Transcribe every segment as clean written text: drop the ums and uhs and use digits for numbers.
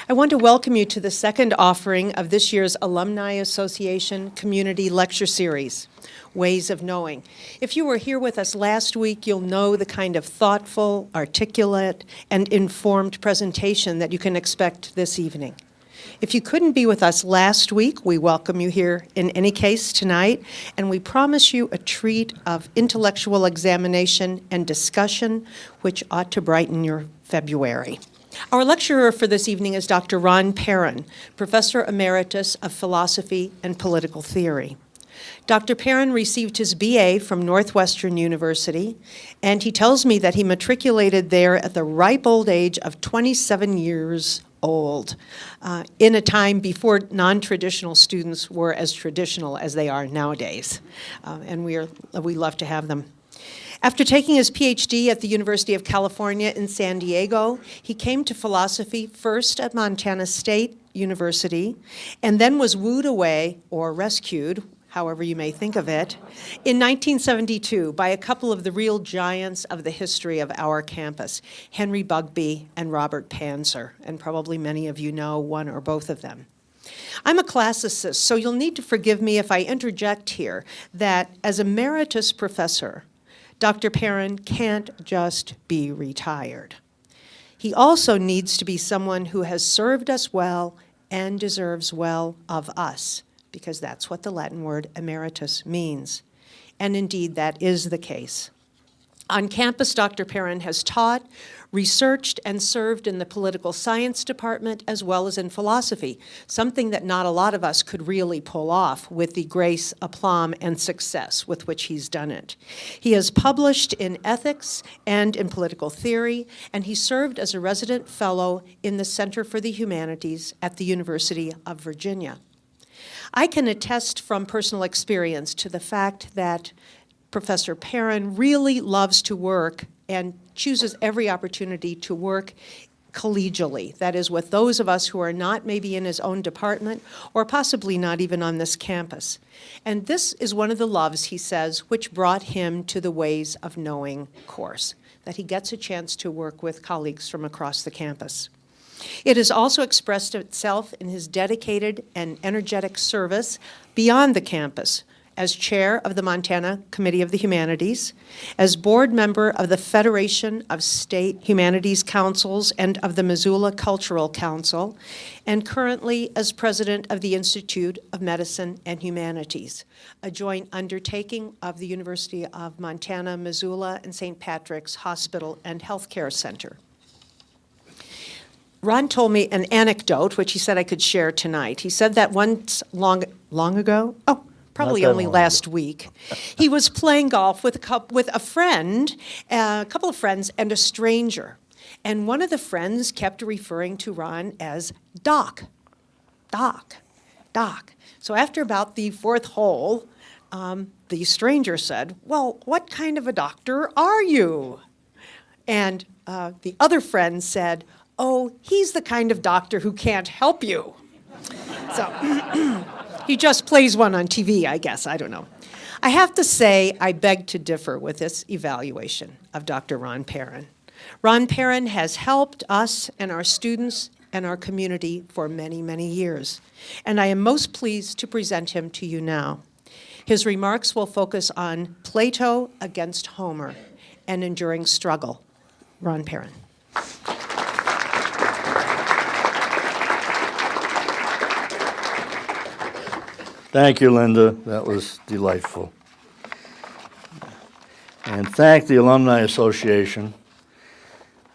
I want to welcome you to the second offering of this year's Alumni Association Community Lecture Series, Ways of Knowing. If you were here with us last week, you'll know the kind of thoughtful, articulate, and informed presentation that you can expect this evening. If you couldn't be with us last week, we welcome you here in any case tonight, and we promise you a treat of intellectual examination and discussion, which ought to brighten your February. Our lecturer for this evening is Dr. Ron Perrin, Professor Emeritus of Philosophy and Political Theory. Dr. Perrin received his BA from Northwestern University, and he tells me that he matriculated there at the ripe old age of 27 years old, in a time before non-traditional students were as traditional as they are nowadays, and we love to have them. After taking his PhD at the University of California in San Diego, he came to philosophy first at Montana State University, and then was wooed away, or rescued, however you may think of it, in 1972 by a couple of the real giants of the history of our campus, Henry Bugbee and Robert Panzer, and probably many of you know one or both of them. I'm a classicist, so you'll need to forgive me if I interject here that as emeritus professor, Dr. Perrin can't just be retired. He also needs to be someone who has served us well and deserves well of us, because that's what the Latin word emeritus means. And indeed, that is the case. On campus, Dr. Perrin has taught, researched, and served in the political science department as well as in philosophy, something that not a lot of us could really pull off with the grace, aplomb, and success with which he's done it. He has published in ethics and in political theory, and he served as a resident fellow in the Center for the Humanities at the University of Virginia. I can attest from personal experience to the fact that Professor Perrin really loves to work and chooses every opportunity to work collegially, that is, with those of us who are not maybe in his own department or possibly not even on this campus. And this is one of the loves, he says, which brought him to the Ways of Knowing course, that he gets a chance to work with colleagues from across the campus. It has also expressed itself in his dedicated and energetic service beyond the campus, as chair of the Montana Committee of the Humanities, as board member of the Federation of State Humanities Councils and of the Missoula Cultural Council, and currently as president of the Institute of Medicine and Humanities, a joint undertaking of the University of Montana, Missoula, and St. Patrick's Hospital and Healthcare Center. Ron told me an anecdote, which he said I could share tonight. He said that once long ago, probably only last week, he was playing golf with a couple of friends, and a stranger. And one of the friends kept referring to Ron as Doc. So after about the fourth hole, the stranger said, "Well, what kind of a doctor are you?" And the other friend said, "Oh, he's the kind of doctor who can't help you." So he just plays one on TV, I guess, I don't know. I have to say, I beg to differ with this evaluation of Dr. Ron Perrin. Ron Perrin has helped us and our students and our community for many, many years, and I am most pleased to present him to you now. His remarks will focus on Plato against Homer, an enduring struggle. Ron Perrin. Thank you, Linda. That was delightful. And thank the Alumni Association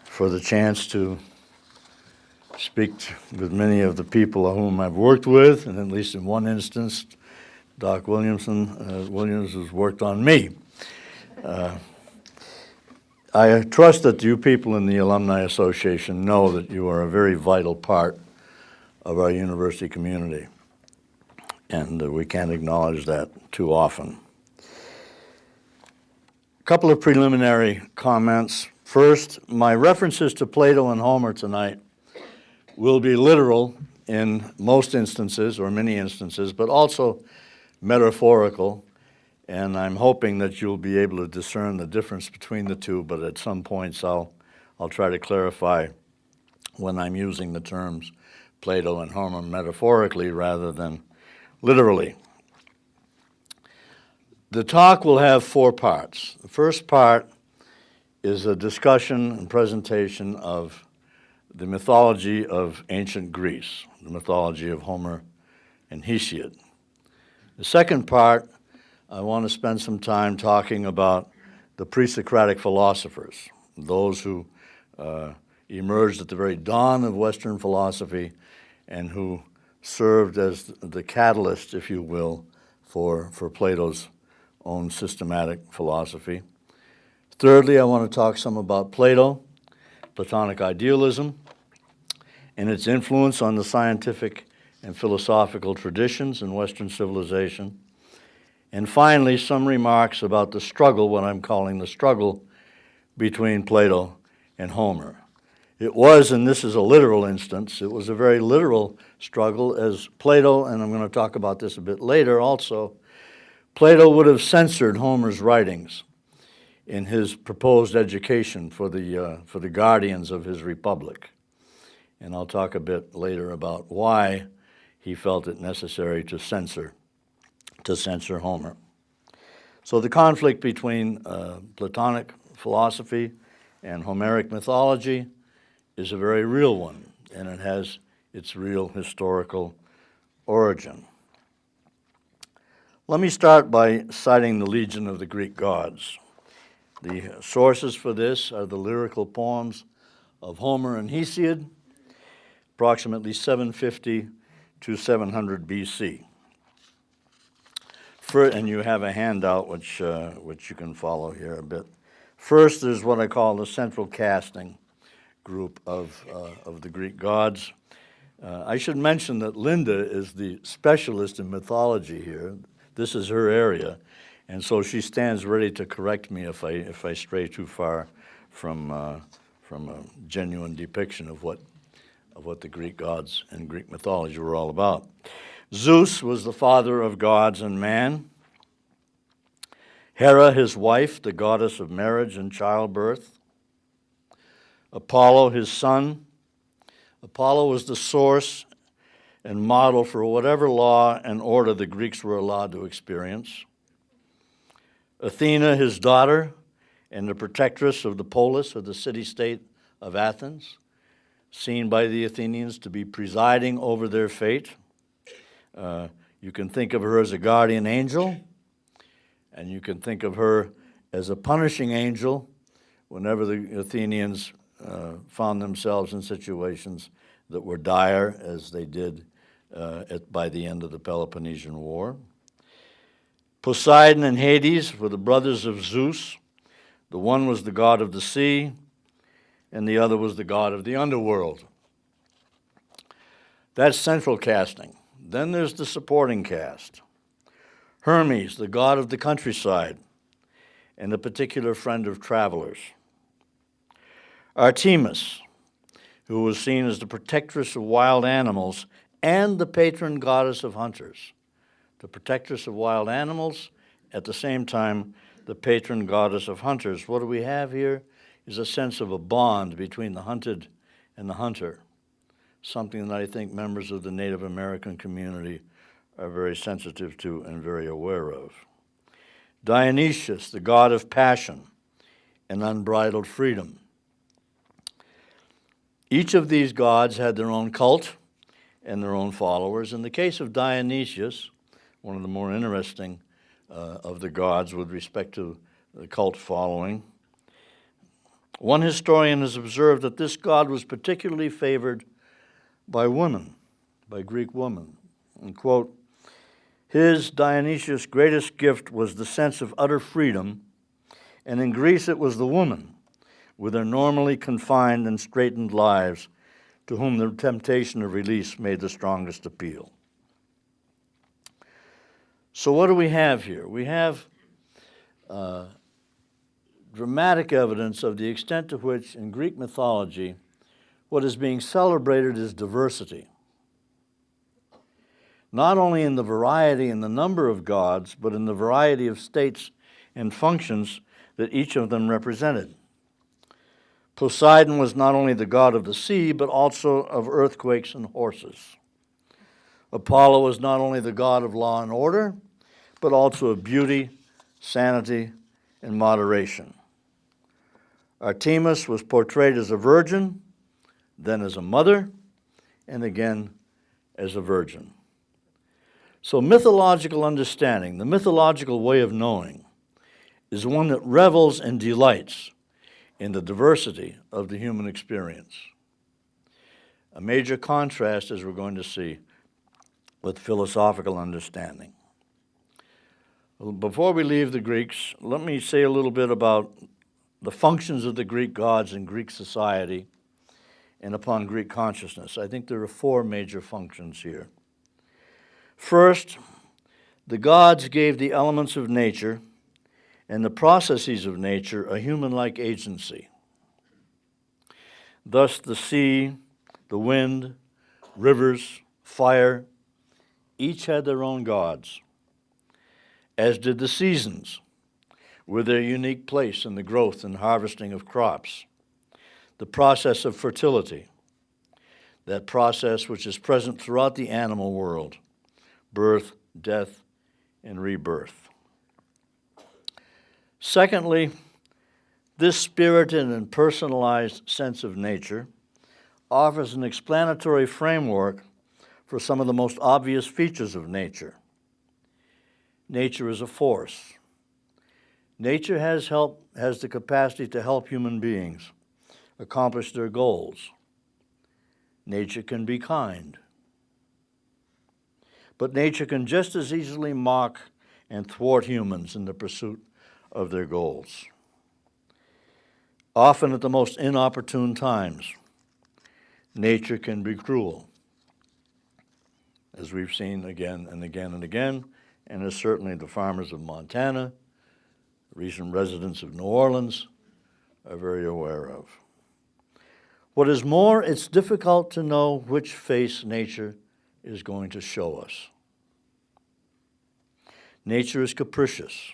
for the chance to speak with many of the people whom I've worked with, and at least in one instance, Doc Williams has worked on me. I trust that you people in the Alumni Association know that you are a very vital part of our university community, and we can't acknowledge that too often. A couple of preliminary comments. First, my references to Plato and Homer tonight will be literal in most instances, or many instances, but also metaphorical, and I'm hoping that you'll be able to discern the difference between the two, but at some points I'll try to clarify when I'm using the terms Plato and Homer metaphorically rather than literally. The talk will have 4 parts. The first part is a discussion and presentation of the mythology of ancient Greece, the mythology of Homer and Hesiod. The second part, I want to spend some time talking about the pre-Socratic philosophers, those who emerged at the very dawn of Western philosophy and who served as the catalyst, if you will, for Plato's own systematic philosophy. Thirdly, I want to talk some about Plato, Platonic idealism, and its influence on the scientific and philosophical traditions in Western civilization. And finally, some remarks about the struggle, what I'm calling the struggle between Plato and Homer. It was, and this is a literal instance, it was a very literal struggle, as Plato, and I'm going to talk about this a bit later also, Plato would have censored Homer's writings in his proposed education for the guardians of his republic. And I'll talk a bit later about why he felt it necessary to censor Homer. So the conflict between Platonic philosophy and Homeric mythology is a very real one, and it has its real historical origin. Let me start by citing the Legion of the Greek Gods. The sources for this are the lyrical poems of Homer and Hesiod, approximately 750 to 700 BC. And you have a handout which you can follow here a bit. First, there's what I call the central casting group of the Greek gods. I should mention that Linda is the specialist in mythology here. This is her area, and so she stands ready to correct me if I stray too far from a genuine depiction of what the Greek gods and Greek mythology were all about. Zeus was the father of gods and man. Hera, his wife, the goddess of marriage and childbirth. Apollo, his son. Apollo was the source and model for whatever law and order the Greeks were allowed to experience. Athena, his daughter, and the protectress of the polis, or the city-state of Athens, seen by the Athenians to be presiding over their fate. You can think of her as a guardian angel, and you can think of her as a punishing angel whenever the Athenians found themselves in situations that were dire, as they did by the end of the Peloponnesian War. Poseidon and Hades were the brothers of Zeus. The one was the god of the sea, and the other was the god of the underworld. That's central casting. Then there's the supporting cast. Hermes, the god of the countryside, and a particular friend of travelers. Artemis, who was seen as the protectress of wild animals and the patron goddess of hunters. The protectress of wild animals, at the same time, the patron goddess of hunters. What do we have here is a sense of a bond between the hunted and the hunter, something that I think members of the Native American community are very sensitive to and very aware of. Dionysius, the god of passion and unbridled freedom. Each of these gods had their own cult and their own followers. In the case of Dionysius, one of the more interesting of the gods with respect to the cult following, one historian has observed that this god was particularly favored by women, by Greek women. And quote, his, Dionysius' greatest gift was the sense of utter freedom, and in Greece it was the woman with their normally confined and straitened lives, to whom the temptation of release made the strongest appeal. So what do we have here? We have dramatic evidence of the extent to which, in Greek mythology, what is being celebrated is diversity. Not only in the variety and the number of gods, but in the variety of states and functions that each of them represented. Poseidon was not only the god of the sea, but also of earthquakes and horses. Apollo was not only the god of law and order, but also of beauty, sanity, and moderation. Artemis was portrayed as a virgin, then as a mother, and again as a virgin. So mythological understanding, the mythological way of knowing, is one that revels and delights in the diversity of the human experience. A major contrast, as we're going to see, with philosophical understanding. Before we leave the Greeks, let me say a little bit about the functions of the Greek gods in Greek society and upon Greek consciousness. I think there are four major functions here. First, the gods gave the elements of nature and the processes of nature a human-like agency. Thus, the sea, the wind, rivers, fire, each had their own gods, as did the seasons, with their unique place in the growth and harvesting of crops, the process of fertility, that process which is present throughout the animal world, birth, death, and rebirth. Secondly, this spirited and personalized sense of nature offers an explanatory framework for some of the most obvious features of nature. Nature is a force. Nature has the capacity to help human beings accomplish their goals. Nature can be kind. But nature can just as easily mock and thwart humans in the pursuit of their goals. Often at the most inopportune times, nature can be cruel, as we've seen again and again and again, and as certainly the farmers of Montana, recent residents of New Orleans, are very aware of. What is more, it's difficult to know which face nature is going to show us. Nature is capricious,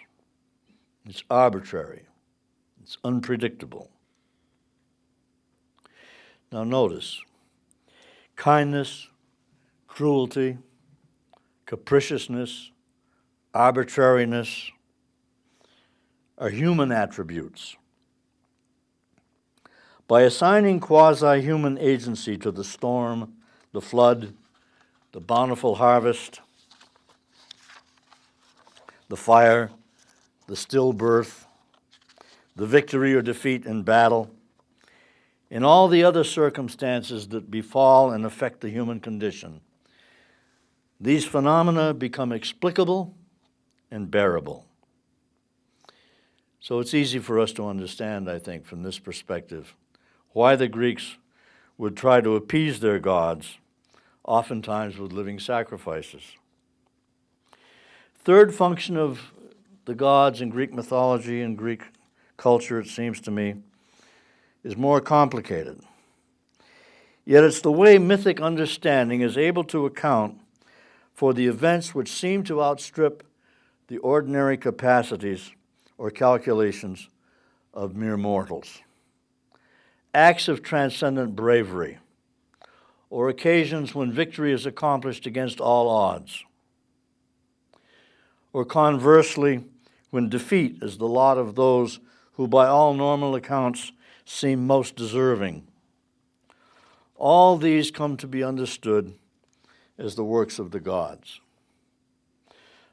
it's arbitrary, it's unpredictable. Now notice, kindness, cruelty, capriciousness, arbitrariness are human attributes. By assigning quasi-human agency to the storm, the flood, the bountiful harvest, the fire, the stillbirth, the victory or defeat in battle, in all the other circumstances that befall and affect the human condition, these phenomena become explicable and bearable. So it's easy for us to understand, I think, from this perspective, why the Greeks would try to appease their gods, oftentimes with living sacrifices. Third function of the gods in Greek mythology and Greek culture, it seems to me, is more complicated. Yet it's the way mythic understanding is able to account for the events which seem to outstrip the ordinary capacities or calculations of mere mortals. Acts of transcendent bravery, or occasions when victory is accomplished against all odds, or conversely, when defeat is the lot of those who by all normal accounts seem most deserving. All these come to be understood as the works of the gods.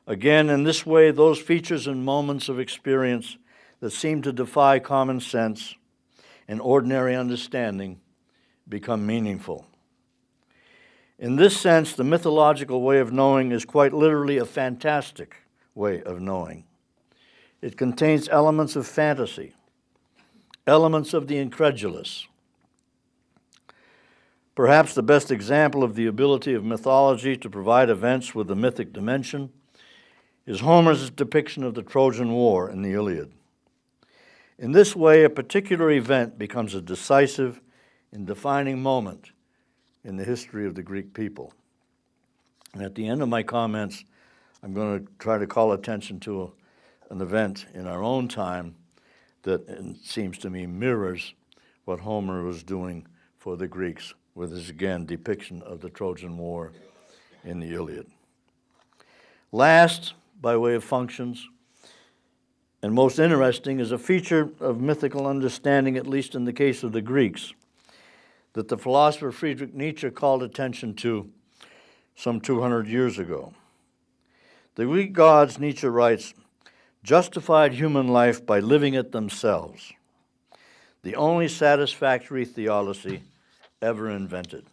Again, in this way, those features and moments of experience that seem to defy common sense and ordinary understanding become meaningful. In this sense, the mythological way of knowing is quite literally a fantastic way of knowing. It contains elements of fantasy, elements of the incredulous. Perhaps the best example of the ability of mythology to provide events with a mythic dimension is Homer's depiction of the Trojan War in the Iliad. In this way, a particular event becomes a decisive and defining moment in the history of the Greek people. And at the end of my comments, I'm going to try to call attention to an event in our own time that, it seems to me, mirrors what Homer was doing for the Greeks with his, again, depiction of the Trojan War in the Iliad. Last, by way of functions, and most interesting, is a feature of mythical understanding, at least in the case of the Greeks, that the philosopher Friedrich Nietzsche called attention to some 200 years ago. The Greek gods, Nietzsche writes, justified human life by living it themselves, the only satisfactory theology ever invented.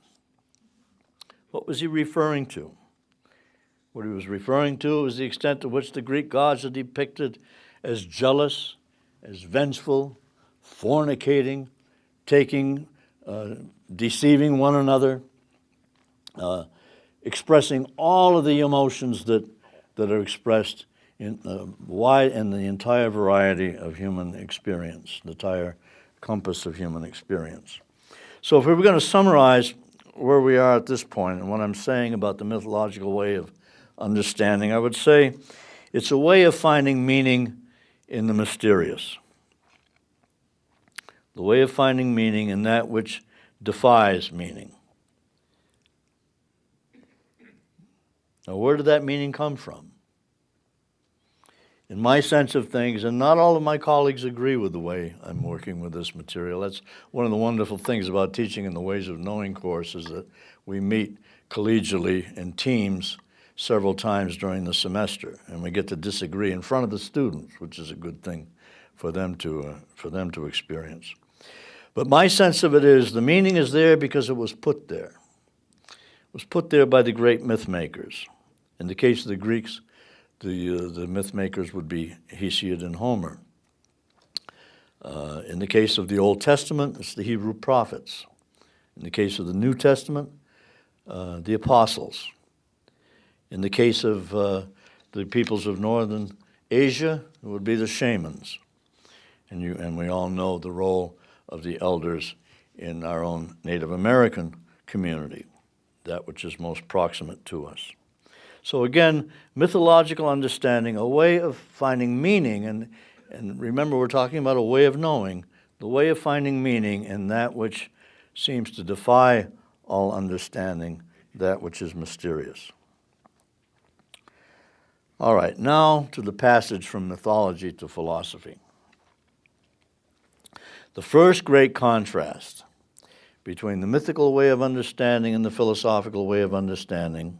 What was he referring to? What he was referring to was the extent to which the Greek gods are depicted as jealous, as vengeful, fornicating, deceiving one another, expressing all of the emotions that are expressed in the entire variety of human experience, the entire compass of human experience. So if we were going to summarize where we are at this point and what I'm saying about the mythological way of understanding, I would say it's a way of finding meaning in the mysterious. The way of finding meaning in that which defies meaning. Now, where did that meaning come from? In my sense of things, and not all of my colleagues agree with the way I'm working with this material. That's one of the wonderful things about teaching in the Ways of Knowing course, is that we meet collegially in teams several times during the semester, and we get to disagree in front of the students, which is a good thing for them to experience. But my sense of it is the meaning is there because it was put there. It was put there by the great myth makers. In the case of the Greeks, the myth makers would be Hesiod and Homer. In the case of the Old Testament, it's the Hebrew prophets. In the case of the New Testament, the apostles. In the case of the peoples of northern Asia, it would be the shamans. And we all know the role of the elders in our own Native American community, that which is most proximate to us. So again, mythological understanding, a way of finding meaning, and remember we're talking about a way of knowing, the way of finding meaning in that which seems to defy all understanding, that which is mysterious. All right, now to the passage from mythology to philosophy. The first great contrast between the mythical way of understanding and the philosophical way of understanding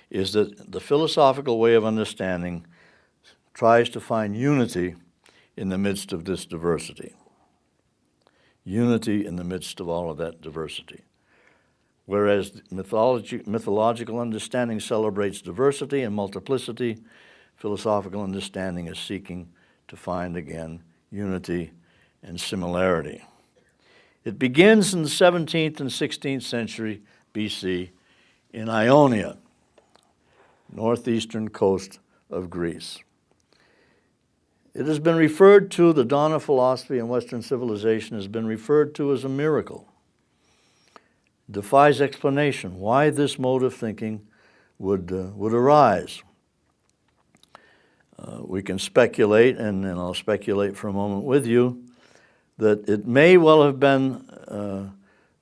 is that the philosophical way of understanding tries to find unity in the midst of this diversity. Unity in the midst of all of that diversity. Whereas mythological understanding celebrates diversity and multiplicity, philosophical understanding is seeking to find, again, unity and similarity. It begins in the 17th and 16th century BC in Ionia, northeastern coast of Greece. It has been referred to, the dawn of philosophy and Western civilization has been referred to as a miracle. It defies explanation why this mode of thinking would arise. We can speculate, and I'll speculate for a moment with you, that it may well have been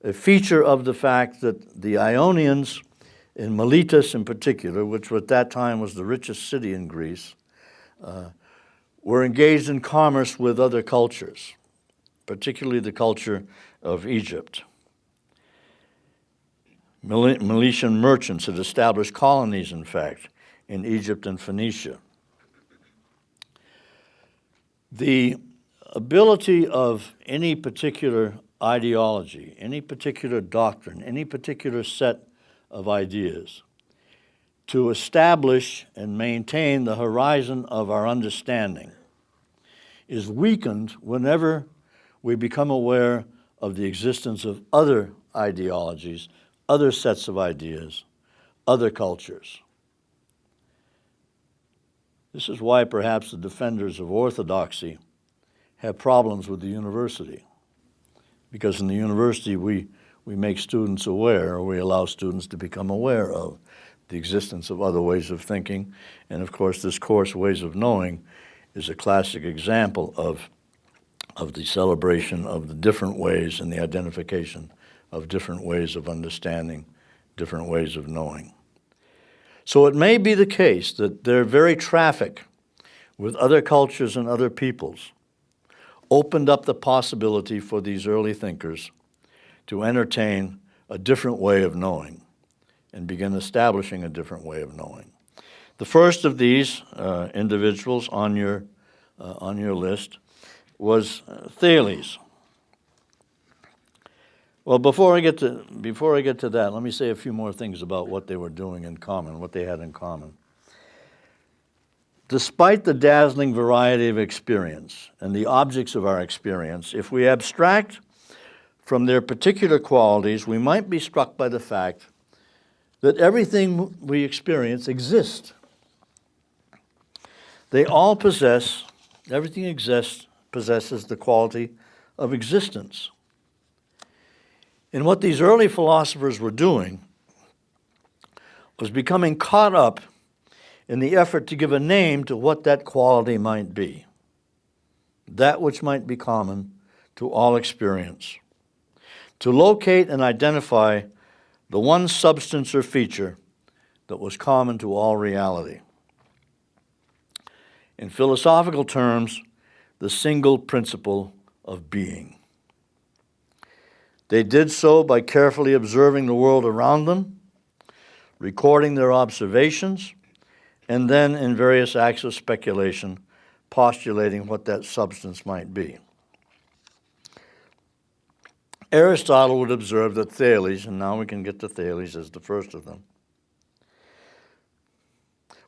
a feature of the fact that the Ionians, in Miletus in particular, which at that time was the richest city in Greece, were engaged in commerce with other cultures, particularly the culture of Egypt. Milesian merchants had established colonies, in fact, in Egypt and Phoenicia. The ability of any particular ideology, any particular doctrine, any particular set of ideas to establish and maintain the horizon of our understanding is weakened whenever we become aware of the existence of other ideologies, other sets of ideas, other cultures. This is why perhaps the defenders of orthodoxy have problems with the university. Because in the university we make students aware, or we allow students to become aware of the existence of other ways of thinking. And of course this course, Ways of Knowing, is a classic example of the celebration of the different ways and the identification of different ways of understanding, different ways of knowing. So it may be the case that their very traffic with other cultures and other peoples opened up the possibility for these early thinkers to entertain a different way of knowing and begin establishing a different way of knowing. The first of these individuals on your list was Thales. Well, before I get to that, let me say a few more things about what they were doing in common, what they had in common. Despite the dazzling variety of experience and the objects of our experience, if we abstract from their particular qualities, we might be struck by the fact that everything we experience exists. They all possess, everything exists, possesses the quality of existence. And what these early philosophers were doing was becoming caught up in the effort to give a name to what that quality might be, that which might be common to all experience, to locate and identify the one substance or feature that was common to all reality. In philosophical terms, the single principle of being. They did so by carefully observing the world around them, recording their observations, and then in various acts of speculation, postulating what that substance might be. Aristotle would observe that Thales, and now we can get to Thales as the first of them,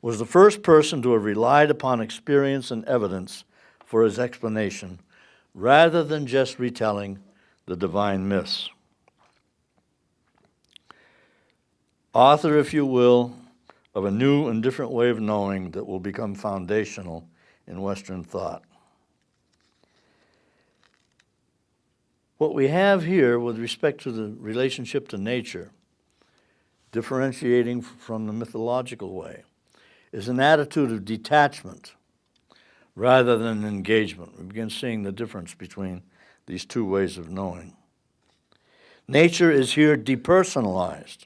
was the first person to have relied upon experience and evidence for his explanation, rather than just retelling the divine myths. Author, if you will, of a new and different way of knowing that will become foundational in Western thought. What we have here with respect to the relationship to nature, differentiating from the mythological way, is an attitude of detachment rather than engagement. We begin seeing the difference between these two ways of knowing. Nature is here depersonalized,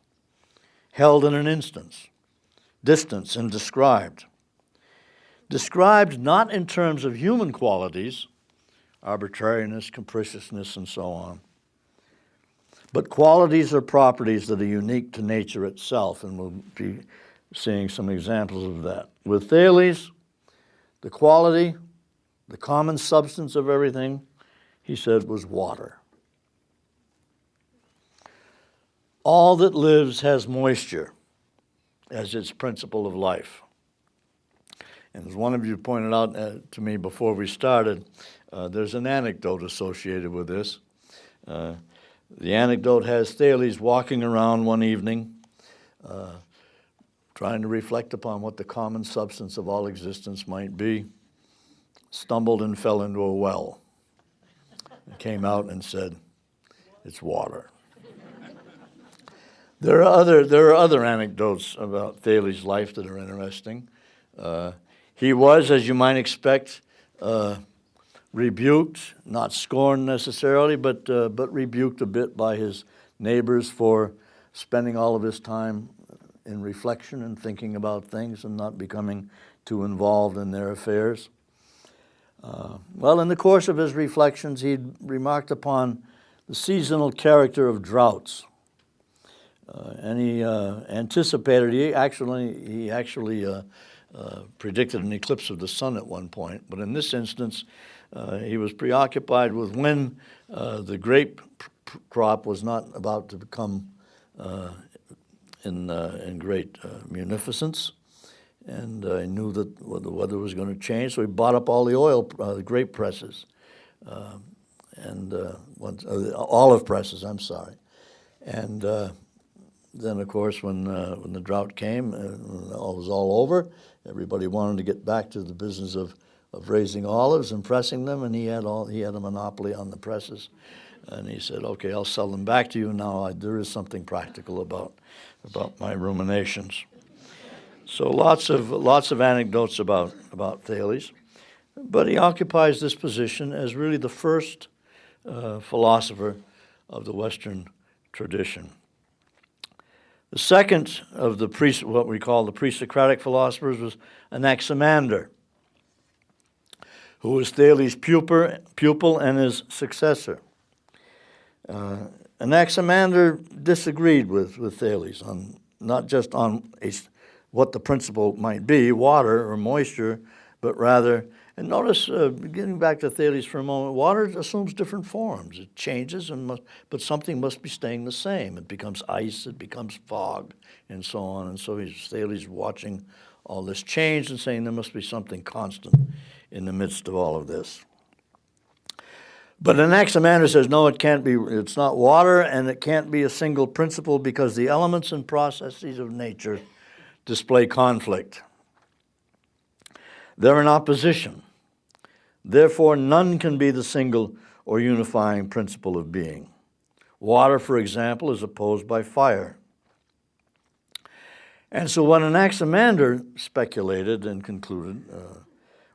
held in an instance, distance, and described. Described not in terms of human qualities, arbitrariness, capriciousness, and so on, but qualities or properties that are unique to nature itself, and we'll be seeing some examples of that. With Thales, the quality, the common substance of everything, he said, was water. All that lives has moisture as its principle of life. And as one of you pointed out to me before we started, there's an anecdote associated with this. The anecdote has Thales walking around one evening, trying to reflect upon what the common substance of all existence might be, stumbled and fell into a well, and came out and said, "It's water." There are other anecdotes about Thales' life that are interesting. He was, as you might expect, rebuked, not scorned necessarily, but rebuked a bit by his neighbors for spending all of his time in reflection and thinking about things and not becoming too involved in their affairs. Well, in the course of his reflections, he remarked upon the seasonal character of droughts. And he anticipated, he actually predicted an eclipse of the sun at one point. But in this instance, he was preoccupied with when the grape crop was not about to become in great munificence. And he knew that the weather was going to change, so he bought up all the grape presses. and olive presses, I'm sorry. And then, of course, when the drought came, when it was all over, everybody wanted to get back to the business of raising olives and pressing them, and he had a monopoly on the presses. And he said, "Okay, I'll sell them back to you now. There is something practical about my ruminations." So lots of anecdotes about Thales, but he occupies this position as really the first philosopher of the Western tradition. The second of the what we call the pre-Socratic philosophers was Anaximander, who was Thales' pupil and his successor. Anaximander disagreed with Thales on not just on what the principle might be, water or moisture, but rather, and notice, getting back to Thales for a moment, water assumes different forms. It changes, but something must be staying the same. It becomes ice, it becomes fog, and so on. And so Thales watching all this change and saying there must be something constant in the midst of all of this. But Anaximander says, no, it can't be, it's not water, and it can't be a single principle because the elements and processes of nature display conflict. They're in opposition. Therefore, none can be the single or unifying principle of being. Water, for example, is opposed by fire. And so what Anaximander speculated and concluded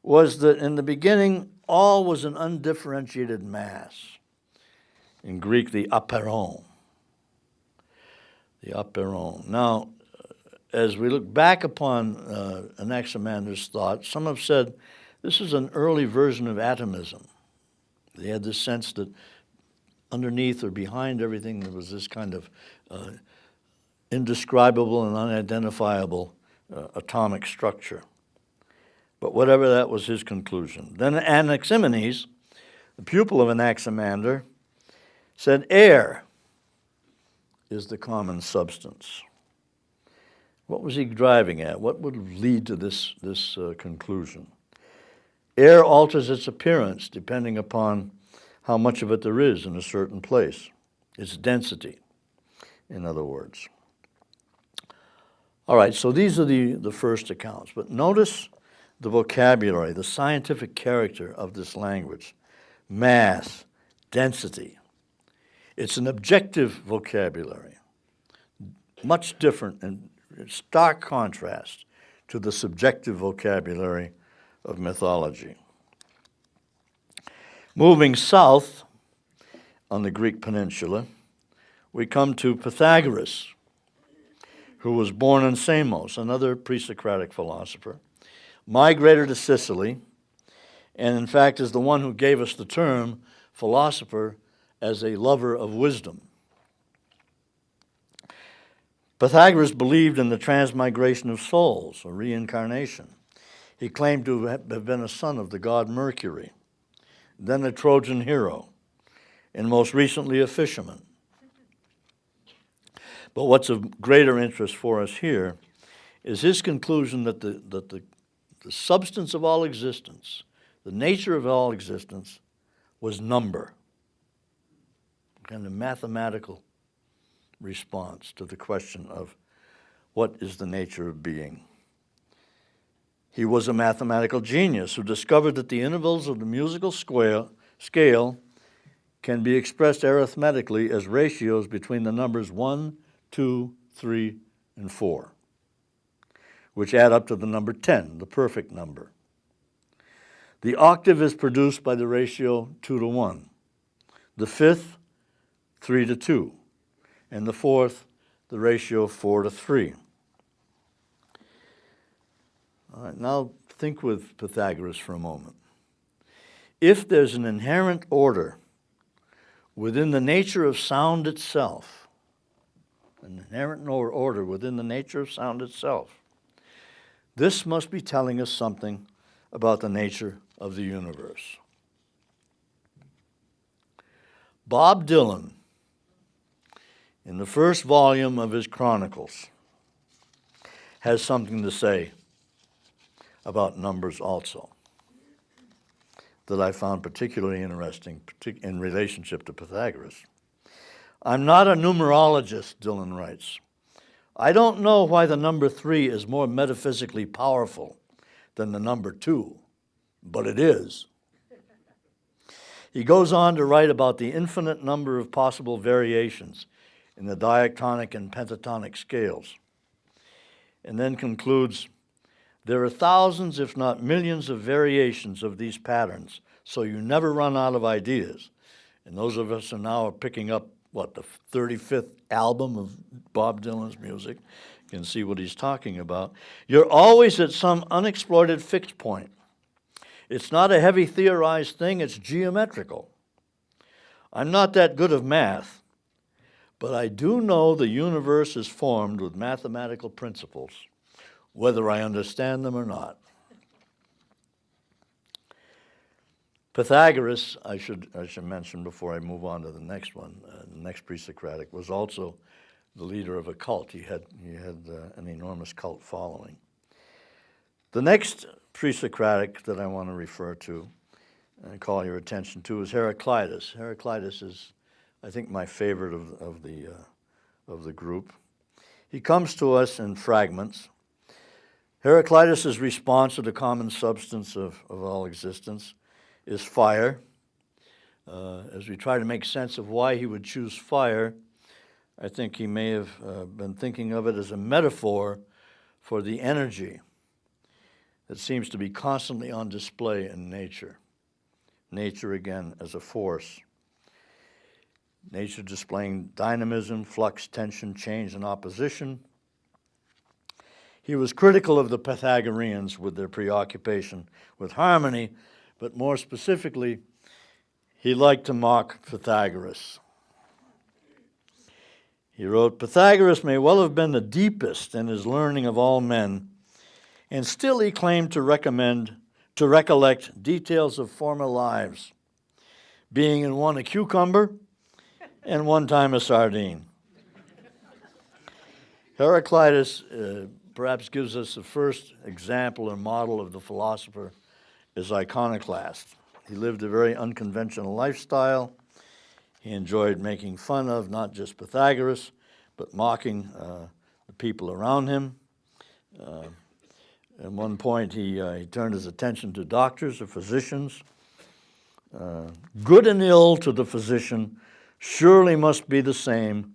was that in the beginning, all was an undifferentiated mass. In Greek, the apeiron. The apeiron. Now, as we look back upon Anaximander's thought, some have said this is an early version of atomism. They had this sense that underneath or behind everything there was this kind of indescribable and unidentifiable atomic structure. But whatever, that was his conclusion. Then Anaximenes, the pupil of Anaximander, said air is the common substance. What was he driving at? What would lead to this conclusion? Air alters its appearance depending upon how much of it there is in a certain place, its density, in other words. All right, so these are the first accounts. But notice the vocabulary, the scientific character of this language. Mass, density. It's an objective vocabulary, much different and stark contrast to the subjective vocabulary of mythology. Moving south on the Greek peninsula, we come to Pythagoras, who was born in Samos, another pre-Socratic philosopher, migrated to Sicily, and in fact is the one who gave us the term philosopher as a lover of wisdom. Pythagoras believed in the transmigration of souls, or reincarnation. He claimed to have been a son of the god Mercury, then a Trojan hero, and most recently a fisherman. But what's of greater interest for us here is his conclusion that the substance of all existence, the nature of all existence, was number. Kind of mathematical response to the question of what is the nature of being. He was a mathematical genius who discovered that the intervals of the musical scale can be expressed arithmetically as ratios between the numbers 1, 2, 3, and 4, which add up to the number 10, the perfect number. The octave is produced by the ratio 2 to 1, the fifth, 3 to 2, and the fourth, the ratio 4 to 3. All right, now think with Pythagoras for a moment. If there's an inherent order within the nature of sound itself, an inherent order within the nature of sound itself, this must be telling us something about the nature of the universe. Bob Dylan, in the first volume of his Chronicles, has something to say about numbers also. that I found particularly interesting in relationship to Pythagoras. I'm not a numerologist, Dylan writes. I don't know why the number 3 is more metaphysically powerful than the number 2, but it is. He goes on to write about the infinite number of possible variations in the diatonic and pentatonic scales, and then concludes, there are thousands, if not millions, of variations of these patterns, so you never run out of ideas. And those of us who now are picking up, the 35th album of Bob Dylan's music, can see what he's talking about. You're always at some unexploited fixed point. It's not a heavy theorized thing, it's geometrical. I'm not that good of math, but I do know the universe is formed with mathematical principles, whether I understand them or not. Pythagoras, I should mention before I move on to the next one, the next pre-Socratic, was also the leader of a cult. He had an enormous cult following. The next pre-Socratic that I want to refer to and call your attention to is Heraclitus. Heraclitus is, I think, my favorite of the group. He comes to us in fragments. Heraclitus' response to the common substance of all existence is fire. As we try to make sense of why he would choose fire, I think he may have been thinking of it as a metaphor for the energy that seems to be constantly on display in nature. Nature, again, as a force. Nature displaying dynamism, flux, tension, change, and opposition. He was critical of the Pythagoreans with their preoccupation with harmony, but more specifically, he liked to mock Pythagoras. He wrote, Pythagoras may well have been the deepest in his learning of all men, and still he claimed to recollect details of former lives, being in one a cucumber and one time a sardine. Heraclitus perhaps gives us the first example or model of the philosopher as iconoclast. He lived a very unconventional lifestyle. He enjoyed making fun of not just Pythagoras, but mocking the people around him. At one point, he turned his attention to doctors or physicians. Good and ill to the physician surely must be the same,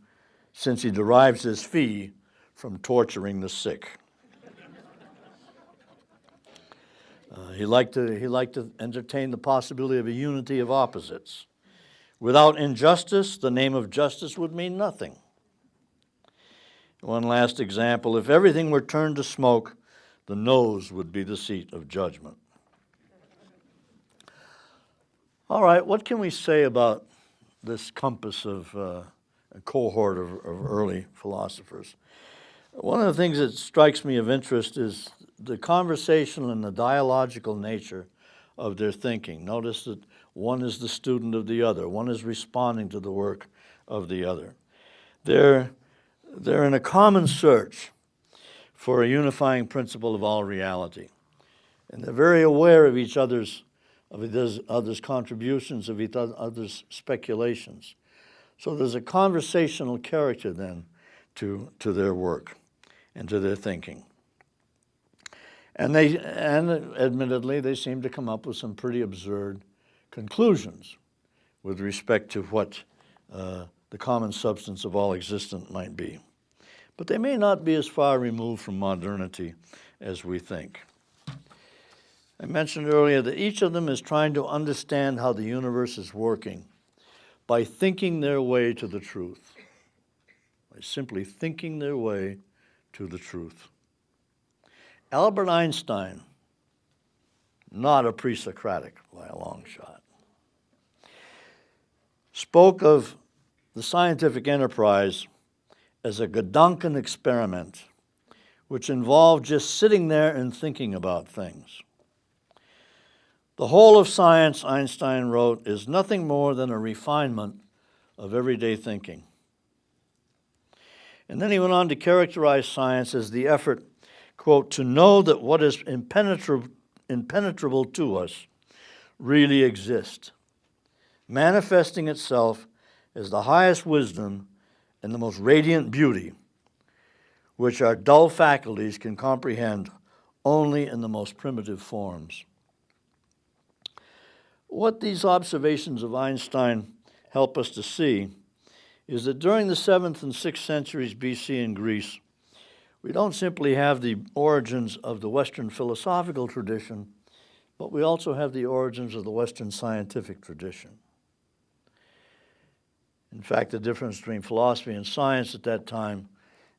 since he derives his fee from torturing the sick. He liked to entertain the possibility of a unity of opposites. Without injustice, the name of justice would mean nothing. One last example, if everything were turned to smoke, the nose would be the seat of judgment. All right, what can we say about this compass of a cohort of early philosophers? One of the things that strikes me of interest is the conversational and the dialogical nature of their thinking. Notice that one is the student of the other. One is responding to the work of the other. They're in a common search for a unifying principle of all reality. And they're very aware of each other's contributions, of each other's speculations. So there's a conversational character then to their work and to their thinking. And admittedly, they seem to come up with some pretty absurd conclusions with respect to what the common substance of all existence might be. But they may not be as far removed from modernity as we think. I mentioned earlier that each of them is trying to understand how the universe is working by thinking their way to the truth, by simply thinking their way to the truth. Albert Einstein, not a pre-Socratic by a long shot, spoke of the scientific enterprise as a Gedanken experiment, which involved just sitting there and thinking about things. The whole of science, Einstein wrote, is nothing more than a refinement of everyday thinking. And then he went on to characterize science as the effort, quote, to know that what is impenetrable to us really exist, manifesting itself as the highest wisdom and the most radiant beauty, which our dull faculties can comprehend only in the most primitive forms. What these observations of Einstein help us to see is that during the 7th and 6th centuries BC in Greece, we don't simply have the origins of the Western philosophical tradition, but we also have the origins of the Western scientific tradition. In fact, the difference between philosophy and science at that time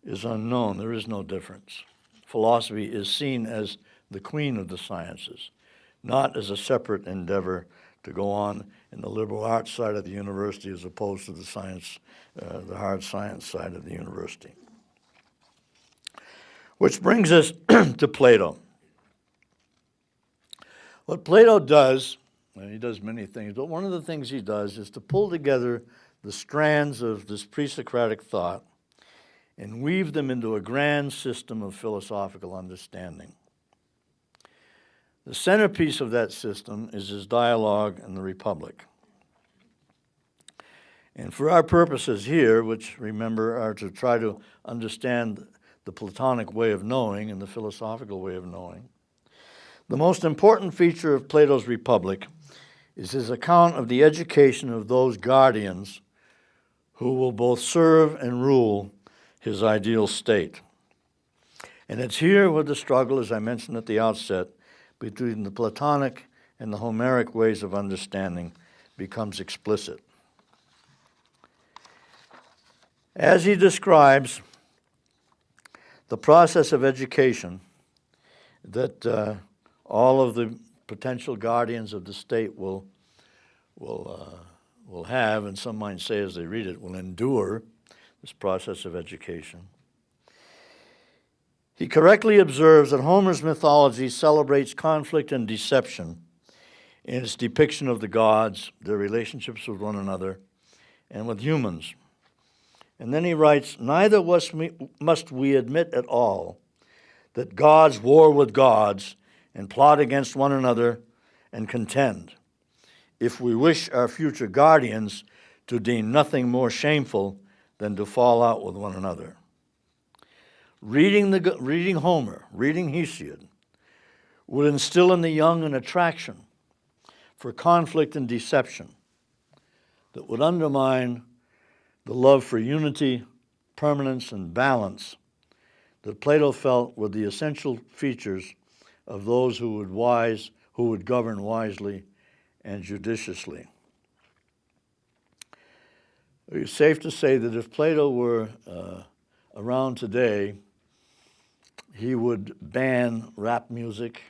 is unknown. There is no difference. Philosophy is seen as the queen of the sciences, not as a separate endeavor to go on in the liberal arts side of the university as opposed to the science, the hard science side of the university. Which brings us to Plato. What Plato does, and he does many things, but one of the things he does is to pull together the strands of this pre-Socratic thought and weave them into a grand system of philosophical understanding. The centerpiece of that system is his dialogue and the Republic. And for our purposes here, which remember are to try to understand the Platonic way of knowing and the philosophical way of knowing, the most important feature of Plato's Republic is his account of the education of those guardians who will both serve and rule his ideal state. And it's here where the struggle, as I mentioned at the outset, between the Platonic and the Homeric ways of understanding becomes explicit. As he describes the process of education that all of the potential guardians of the state will have, and some might say as they read it, will endure this process of education. He correctly observes that Homer's mythology celebrates conflict and deception in its depiction of the gods, their relationships with one another, and with humans. And then he writes, neither must we admit at all that gods war with gods and plot against one another and contend, if we wish our future guardians to deem nothing more shameful than to fall out with one another. Reading Homer, reading Hesiod, would instill in the young an attraction for conflict and deception that would undermine the love for unity, permanence, and balance that Plato felt were the essential features of those who would govern wisely and judiciously. It's safe to say that if Plato were around today, he would ban rap music,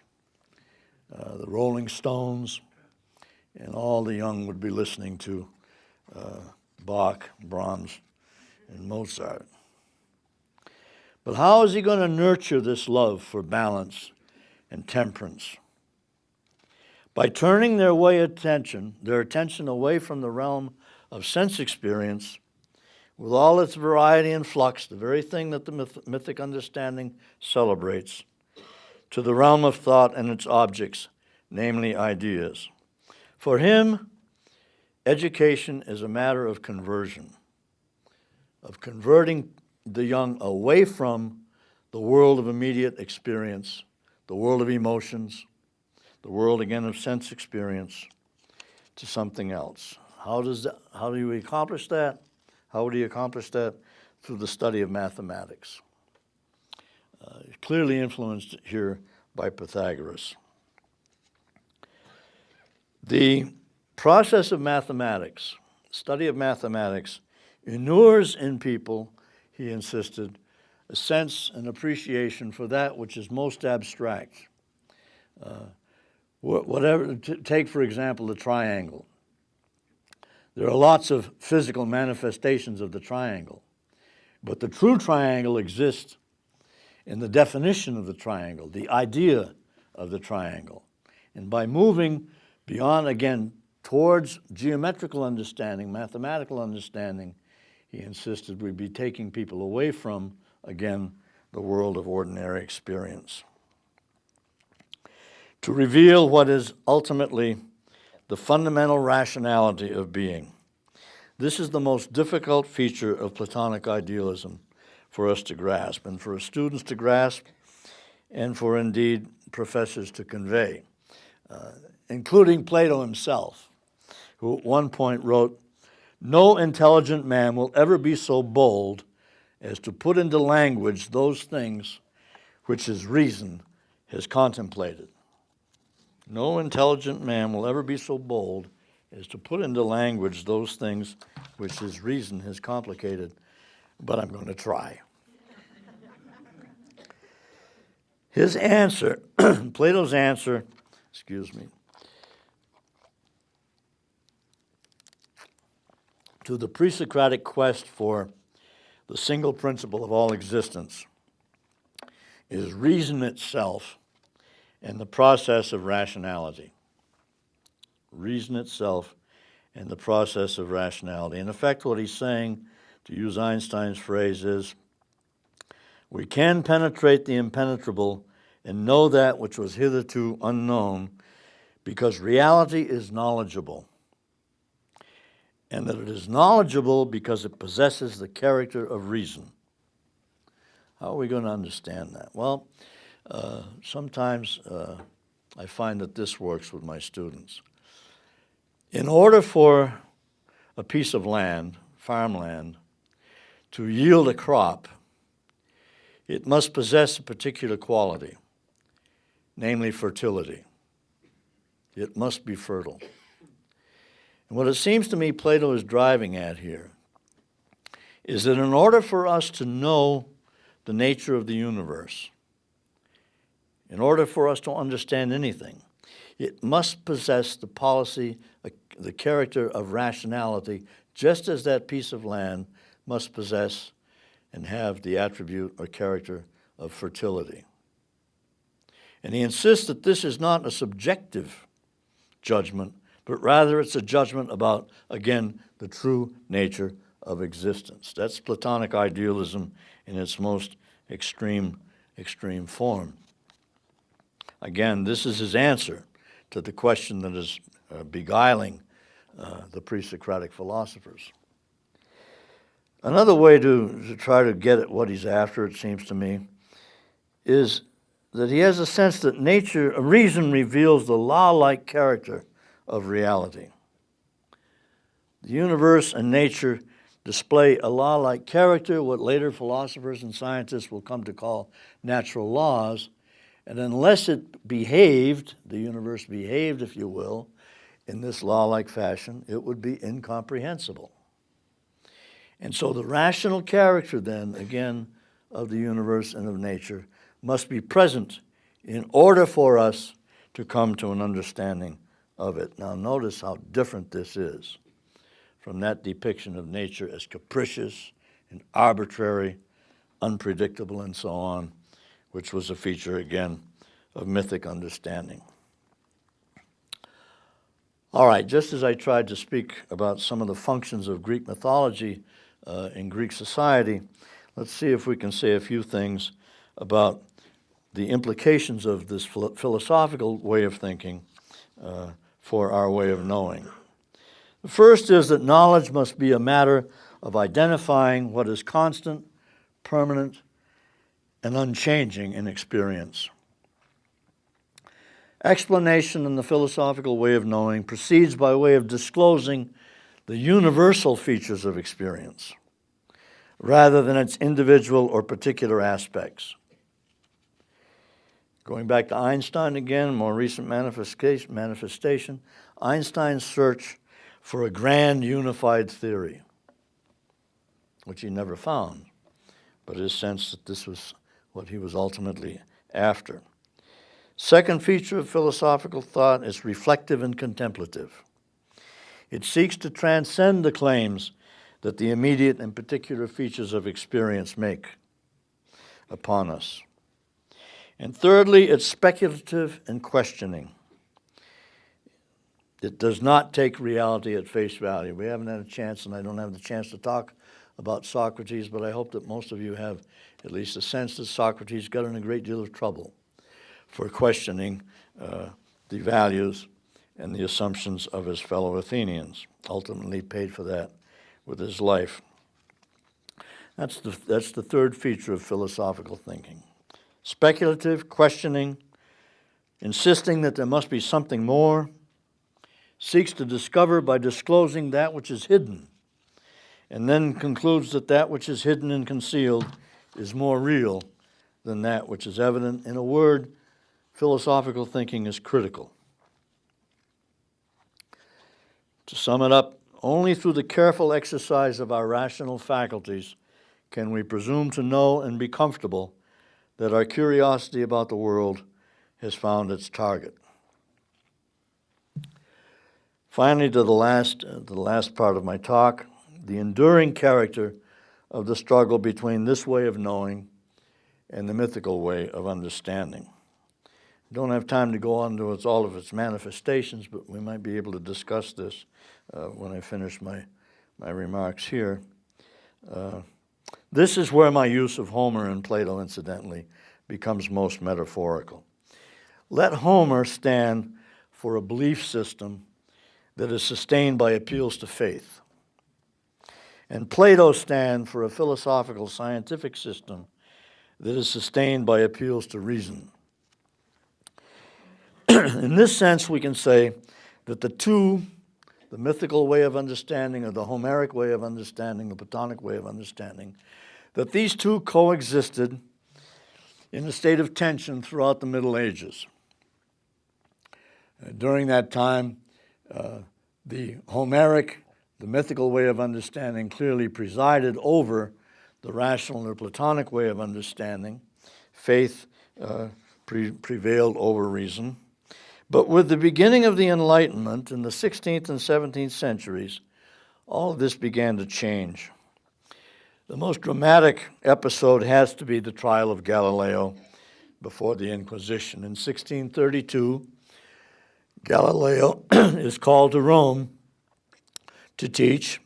the Rolling Stones, and all the young would be listening to Bach, Brahms, and Mozart. But how is he going to nurture this love for balance and temperance? By turning their attention away from the realm of sense experience, with all its variety and flux, the very thing that the mythic understanding celebrates, to the realm of thought and its objects, namely ideas. For him, education is a matter of conversion, of converting the young away from the world of immediate experience, the world of emotions, the world again of sense experience, to something else. How do we accomplish that? How would he accomplish that? Through the study of mathematics. Clearly influenced here by Pythagoras. The process of mathematics, study of mathematics, inures in people, he insisted, a sense and appreciation for that which is most abstract. Take, for example, the triangle. There are lots of physical manifestations of the triangle, but the true triangle exists in the definition of the triangle, the idea of the triangle. And by moving beyond, again, towards geometrical understanding, mathematical understanding, he insisted we'd be taking people away from, again, the world of ordinary experience. To reveal what is ultimately the fundamental rationality of being. This is the most difficult feature of Platonic idealism for us to grasp, and for students to grasp, and for indeed professors to convey, including Plato himself, who at one point wrote, "No intelligent man will ever be so bold as to put into language those things which his reason has contemplated." No intelligent man will ever be so bold as to put into language those things which his reason has complicated, but I'm going to try. His answer, Plato's answer, to the pre-Socratic quest for the single principle of all existence is reason itself and the process of rationality. Reason itself and the process of rationality. In effect, what he's saying, to use Einstein's phrase, is we can penetrate the impenetrable and know that which was hitherto unknown because reality is knowledgeable, and that it is knowledgeable because it possesses the character of reason. How are we going to understand that? Well, sometimes I find that this works with my students. In order for a piece of land, farmland, to yield a crop, it must possess a particular quality, namely fertility. It must be fertile. And what it seems to me Plato is driving at here is that in order for us to know the nature of the universe, in order for us to understand anything, it must possess the policy, the character of rationality, just as that piece of land must possess and have the attribute or character of fertility. And he insists that this is not a subjective judgment, but rather it's a judgment about, again, the true nature of existence. That's Platonic idealism in its most extreme form. Again, this is his answer to the question that is beguiling the pre-Socratic philosophers. Another way to try to get at what he's after, it seems to me, is that he has a sense that reason reveals the law-like character of reality. The universe and nature display a law-like character, what later philosophers and scientists will come to call natural laws, and unless it behaved, the universe behaved, if you will, in this law-like fashion, it would be incomprehensible. And so the rational character then, again, of the universe and of nature must be present in order for us to come to an understanding of it. Now notice how different this is from that depiction of nature as capricious and arbitrary, unpredictable, and so on, which was a feature, again, of mythic understanding. All right, just as I tried to speak about some of the functions of Greek mythology in Greek society, let's see if we can say a few things about the implications of this philosophical way of thinking for our way of knowing. The first is that knowledge must be a matter of identifying what is constant, permanent, and unchanging in experience. Explanation in the philosophical way of knowing proceeds by way of disclosing the universal features of experience, rather than its individual or particular aspects. Going back to Einstein again, more recent manifestation, Einstein's search for a grand unified theory, which he never found, but his sense that this was what he was ultimately after. Second feature of philosophical thought is reflective and contemplative. It seeks to transcend the claims that the immediate and particular features of experience make upon us. And thirdly, it's speculative and questioning. It does not take reality at face value. We haven't had a chance, and I don't have the chance to talk about Socrates, but I hope that most of you have at least a sense that Socrates got in a great deal of trouble for questioning the values and the assumptions of his fellow Athenians. Ultimately paid for that with his life. That's the third feature of philosophical thinking. Speculative, questioning, insisting that there must be something more, seeks to discover by disclosing that which is hidden, and then concludes that that which is hidden and concealed is more real than that which is evident. In a word, philosophical thinking is critical. To sum it up, only through the careful exercise of our rational faculties can we presume to know and be comfortable that our curiosity about the world has found its target. Finally, to the last part of my talk, the enduring character of the struggle between this way of knowing and the mythical way of understanding. Don't have time to go on to all of its manifestations, but we might be able to discuss this when I finish my remarks here. This is where my use of Homer and Plato, incidentally, becomes most metaphorical. Let Homer stand for a belief system that is sustained by appeals to faith, and Plato stand for a philosophical scientific system that is sustained by appeals to reason. In this sense, we can say that the mythical way of understanding or the Homeric way of understanding, the Platonic way of understanding, that these two coexisted in a state of tension throughout the Middle Ages. During that time, the Homeric, the mythical way of understanding clearly presided over the rational or Platonic way of understanding. Faith prevailed over reason. But with the beginning of the Enlightenment in the 16th and 17th centuries, all of this began to change. The most dramatic episode has to be the trial of Galileo before the Inquisition. In 1632, Galileo is called to Rome to teach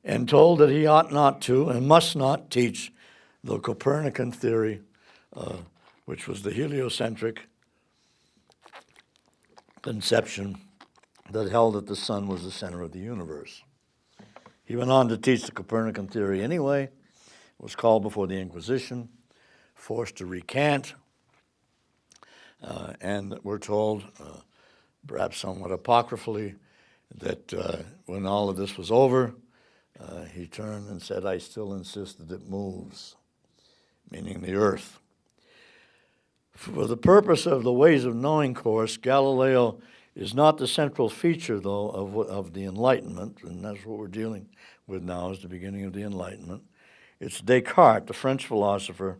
and told that he ought not to and must not teach the Copernican theory, which was the heliocentric conception that held that the sun was the center of the universe. He went on to teach the Copernican theory anyway, was called before the Inquisition, forced to recant, and we're told, perhaps somewhat apocryphally, that when all of this was over, he turned and said, "I still insist that it moves," meaning the earth. For the purpose of the Ways of Knowing course, Galileo is not the central feature, though, of the Enlightenment, and that's what we're dealing with now, is the beginning of the Enlightenment. It's Descartes, the French philosopher,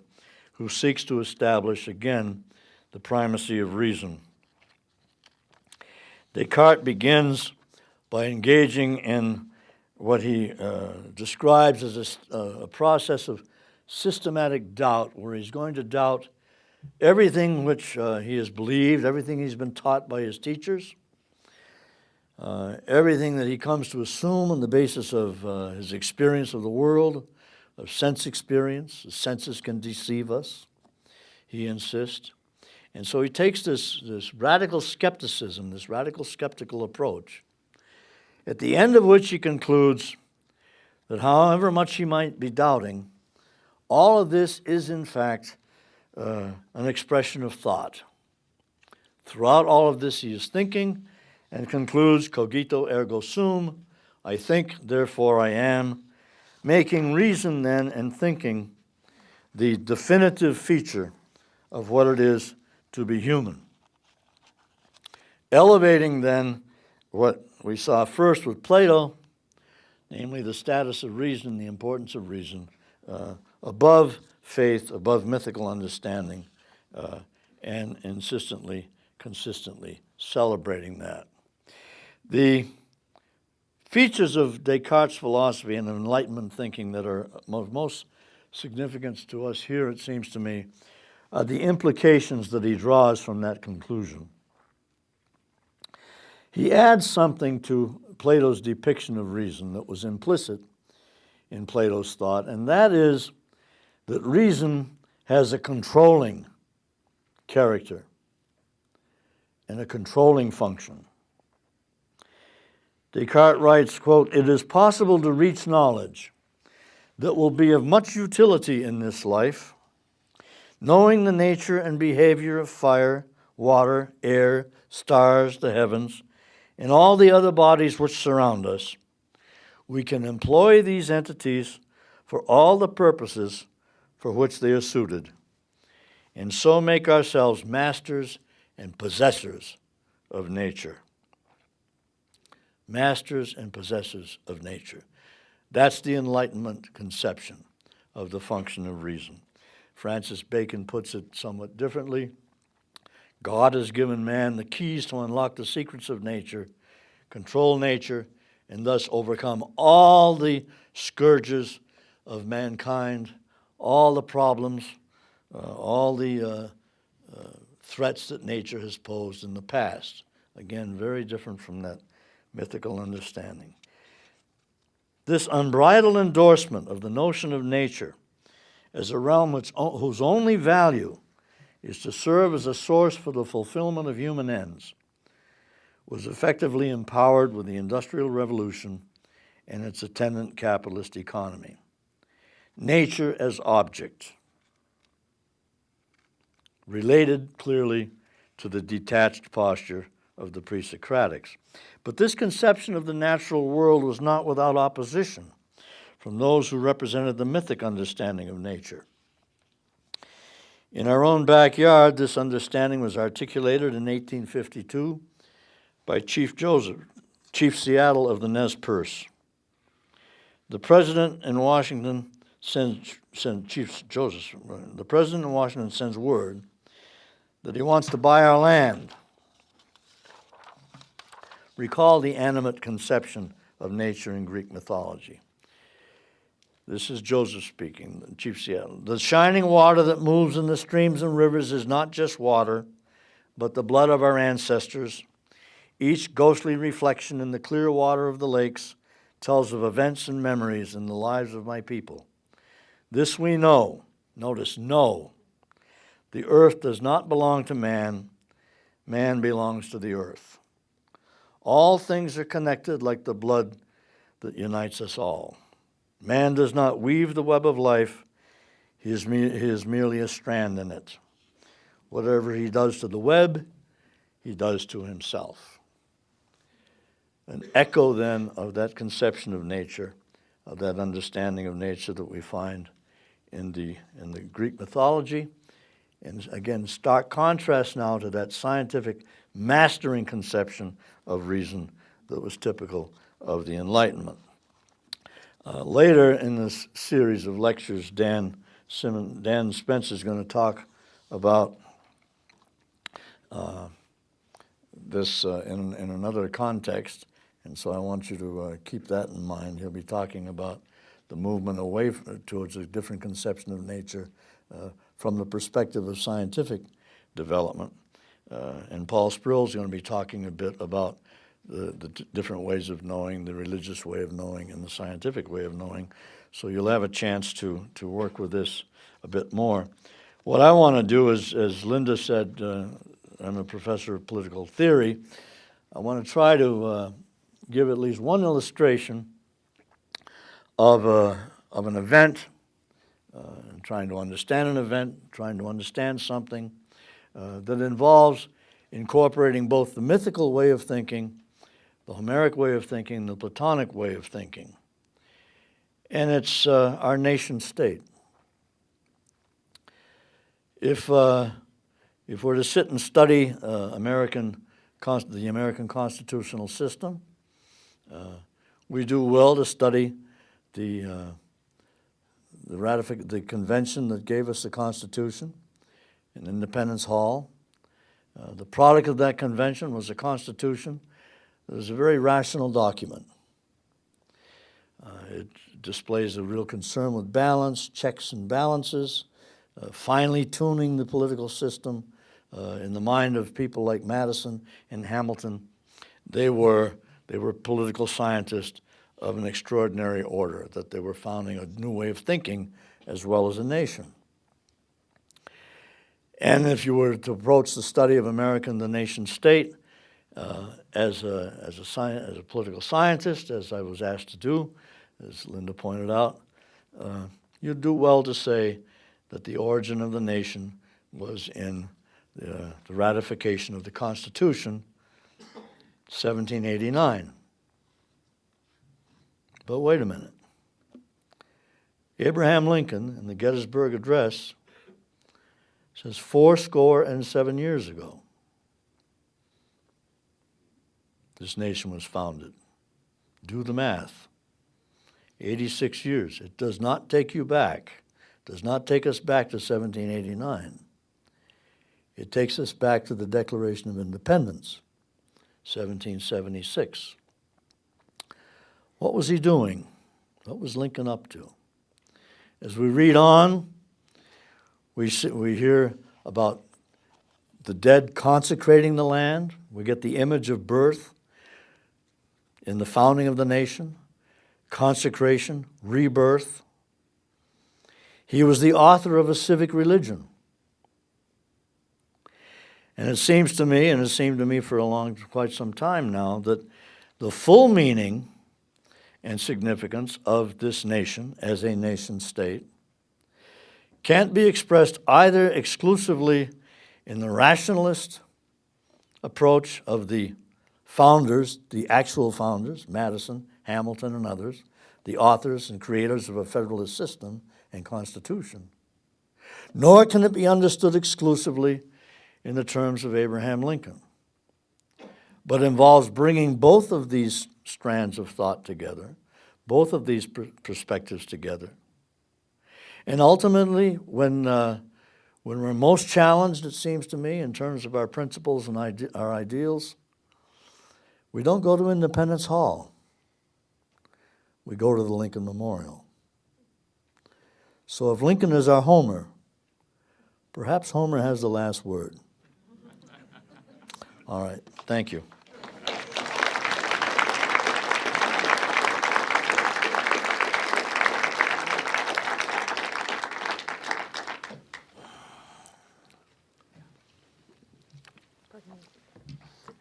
who seeks to establish, again, the primacy of reason. Descartes begins by engaging in what he describes as a process of systematic doubt, where he's going to doubt everything which he has believed, everything he's been taught by his teachers, everything that he comes to assume on the basis of his experience of the world, of sense experience. The senses can deceive us, he insists. And so he takes this radical skepticism, this radical skeptical approach, at the end of which he concludes that however much he might be doubting, all of this is in fact an expression of thought. Throughout all of this, he is thinking and concludes, cogito ergo sum, I think, therefore I am, making reason then and thinking the definitive feature of what it is to be human. Elevating then what we saw first with Plato, namely the status of reason, the importance of reason, above faith, above mythical understanding, and consistently celebrating that. The features of Descartes' philosophy and Enlightenment thinking that are of most significance to us here, it seems to me, are the implications that he draws from that conclusion. He adds something to Plato's depiction of reason that was implicit in Plato's thought, and that is that reason has a controlling character and a controlling function. Descartes writes, quote, "It is possible to reach knowledge that will be of much utility in this life, knowing the nature and behavior of fire, water, air, stars, the heavens, and all the other bodies which surround us. We can employ these entities for all the purposes for which they are suited, and so make ourselves masters and possessors of nature." Masters and possessors of nature. That's the Enlightenment conception of the function of reason. Francis Bacon puts it somewhat differently. God has given man the keys to unlock the secrets of nature, control nature, and thus overcome all the scourges of mankind, all the problems, all the threats that nature has posed in the past. Again, very different from that mythical understanding. This unbridled endorsement of the notion of nature as a realm whose only value is to serve as a source for the fulfillment of human ends was effectively empowered with the Industrial Revolution and its attendant capitalist economy. Nature as object, related clearly to the detached posture of the pre-Socratics. But this conception of the natural world was not without opposition from those who represented the mythic understanding of nature. In our own backyard, this understanding was articulated in 1852 by Chief Seattle of the Nez Perce. The president in Washington the president in Washington sends word that he wants to buy our land. Recall the animate conception of nature in Greek mythology. This is Joseph speaking, Chief Seattle. "The shining water that moves in the streams and rivers is not just water, but the blood of our ancestors. Each ghostly reflection in the clear water of the lakes tells of events and memories in the lives of my people. This we know." Notice, know. "The earth does not belong to man. Man belongs to the earth. All things are connected like the blood that unites us all. Man does not weave the web of life. He is merely a strand in it. Whatever he does to the web, he does to himself." An echo, then, of that conception of nature, of that understanding of nature that we find in the Greek mythology, and again, stark contrast now to that scientific mastering conception of reason that was typical of the Enlightenment. Later in this series of lectures, Dan Spencer is going to talk about this in another context, and so I want you to keep that in mind. He'll be talking about the movement away towards a different conception of nature from the perspective of scientific development. And Paul Sproul is going to be talking a bit about the different ways of knowing, the religious way of knowing and the scientific way of knowing. So you'll have a chance to work with this a bit more. What I want to do is, as Linda said, I'm a professor of political theory. I want to try to give at least one illustration of an event, trying to understand an event, trying to understand something that involves incorporating both the mythical way of thinking, the Homeric way of thinking, the Platonic way of thinking. And it's our nation state. If we're to sit and study the American constitutional system, we do well to study the convention that gave us the Constitution in Independence Hall. The product of that convention was a Constitution that was a very rational document. It displays a real concern with balance, checks and balances, finely tuning the political system in the mind of people like Madison and Hamilton. They were political scientists of an extraordinary order, that they were founding a new way of thinking as well as a nation. And if you were to approach the study of the nation state, As a political scientist, as I was asked to do, as Linda pointed out, you'd do well to say that the origin of the nation was in the ratification of the Constitution, 1789. But wait a minute. Abraham Lincoln, in the Gettysburg Address, says 7 years ago, this nation was founded. Do the math. 86 years. It does not take you back. It does not take us back to 1789. It takes us back to the Declaration of Independence, 1776. What was he doing? What was Lincoln up to? As we read on, we hear about the dead consecrating the land. We get the image of birth in the founding of the nation, consecration, rebirth. He was the author of a civic religion. And it seems to me, and it seemed to me for quite some time now, that the full meaning and significance of this nation as a nation state can't be expressed either exclusively in the rationalist approach of the founders, the actual founders, Madison, Hamilton, and others, the authors and creators of a federalist system and constitution, nor can it be understood exclusively in the terms of Abraham Lincoln, but involves bringing both of these strands of thought together, both of these perspectives together. And ultimately, when we're most challenged, it seems to me, in terms of our principles and our ideals, we don't go to Independence Hall. We go to the Lincoln Memorial. So if Lincoln is our Homer, perhaps Homer has the last word. All right, thank you.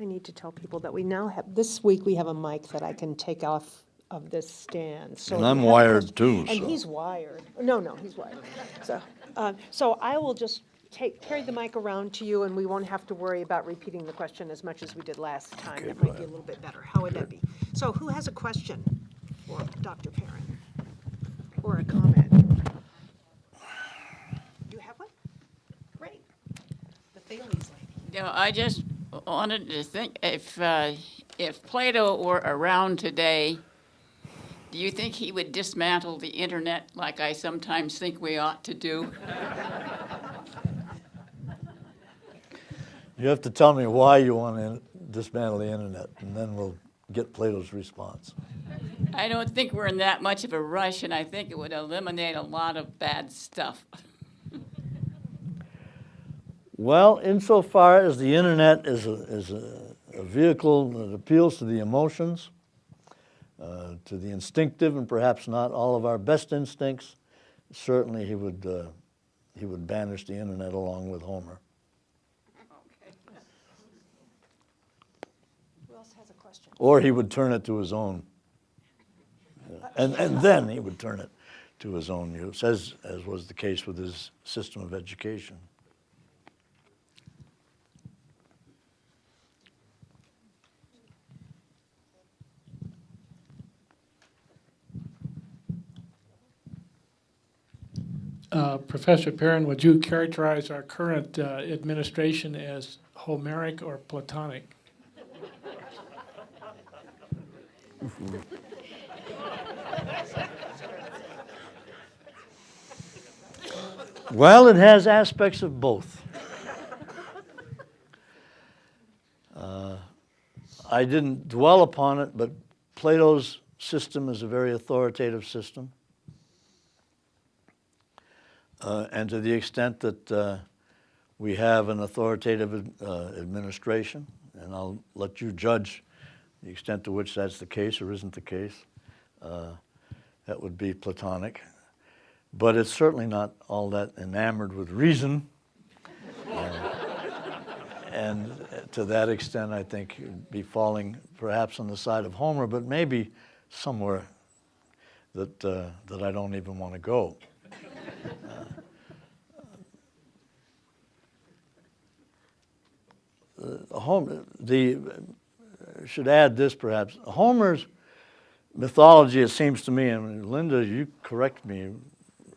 I need to tell people that we now have, this week, we have a mic that I can take off of this stand. So And if I'm you have a wired question- too, And so. he's wired. No, he's wired. So I will just carry the mic around to you, and we won't have to worry about repeating the question as much as we did last time. Okay, That go might be a ahead. little bit better. How would that be? So who has a question for Dr. Perrin? Or a comment? Do you have one? Great. The Thales lady. No, I just wanted to think if Plato were around today, do you think he would dismantle the internet like I sometimes think we ought to do? You have to tell me why you want to dismantle the internet, and then we'll get Plato's response. I don't think we're in that much of a rush, and I think it would eliminate a lot of bad stuff. Well, insofar as the internet is a vehicle that appeals to the emotions, to the instinctive, and perhaps not all of our best instincts, certainly he would banish the internet along with Homer. Who else has a question? Or he would turn it to his own. And then he would turn it to his own use, as was the case with his system of education. Professor Perrin, would you characterize our current administration as Homeric or Platonic? Well, it has aspects of both. I didn't dwell upon it, but Plato's system is a very authoritative system. And to the extent that we have an authoritative administration, and I'll let you judge the extent to which that's the case or isn't the case, that would be Platonic. But it's certainly not all that enamored with reason And to that extent, I think you'd be falling perhaps on the side of Homer, but maybe somewhere that I don't even want to go. Should add this perhaps. Homer's mythology, it seems to me, and Linda, you correct me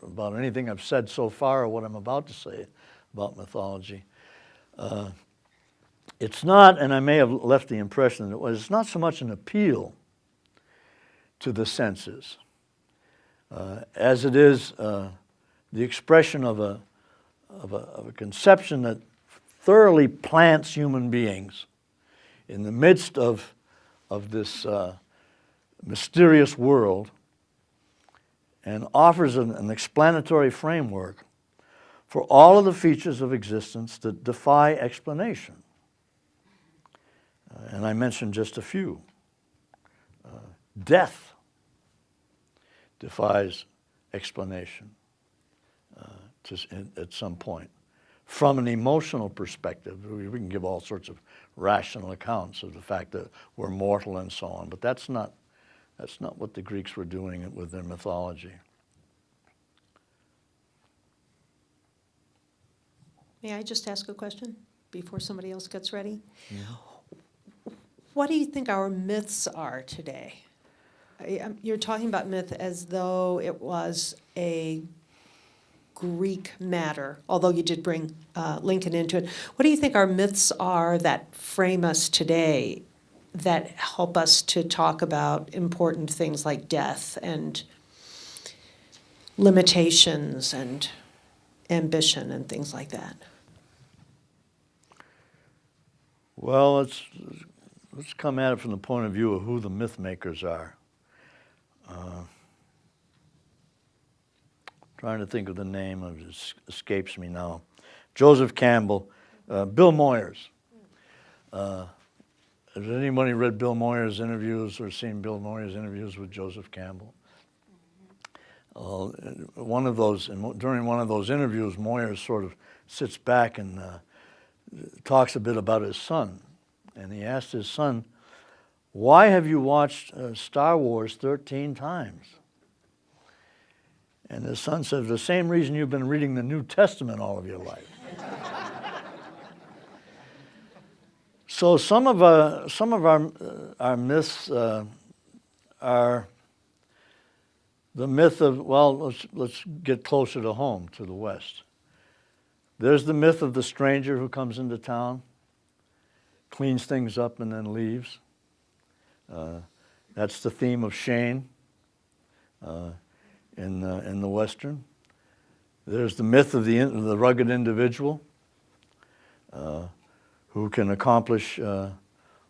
about anything I've said so far or what I'm about to say about mythology. It's not, and I may have left the impression that it was, it's not so much an appeal to the senses as it is the expression of a conception that thoroughly plants human beings in the midst of this mysterious world and offers an explanatory framework for all of the features of existence that defy explanation. And I mentioned just a few. Death defies explanation at some point. From an emotional perspective, we can give all sorts of rational accounts of the fact that we're mortal and so on, but that's not what the Greeks were doing with their mythology. May I just ask a question before somebody else gets ready? What do you think our myths are today? You're talking about myth as though it was a Greek matter, although you did bring Lincoln into it. What do you think our myths are that frame us today, that help us to talk about important things like death and limitations and ambition and things like that? Well, let's come at it from the point of view of who the myth makers are. Trying to think of the name, it escapes me now. Joseph Campbell, Bill Moyers. Has anybody read Bill Moyers' interviews or seen Bill Moyers' interviews with Joseph Campbell? During one of those interviews, Moyers sort of sits back and talks a bit about his son. And he asked his son, "Why have you watched Star Wars 13 times?" And his son said, "The same reason you've been reading the New Testament all of your life." So some of our myths are the myth of, well, let's get closer to home, to the West. There's the myth of the stranger who comes into town, cleans things up, and then leaves. That's the theme of Shane in the Western. There's the myth of the rugged individual who can accomplish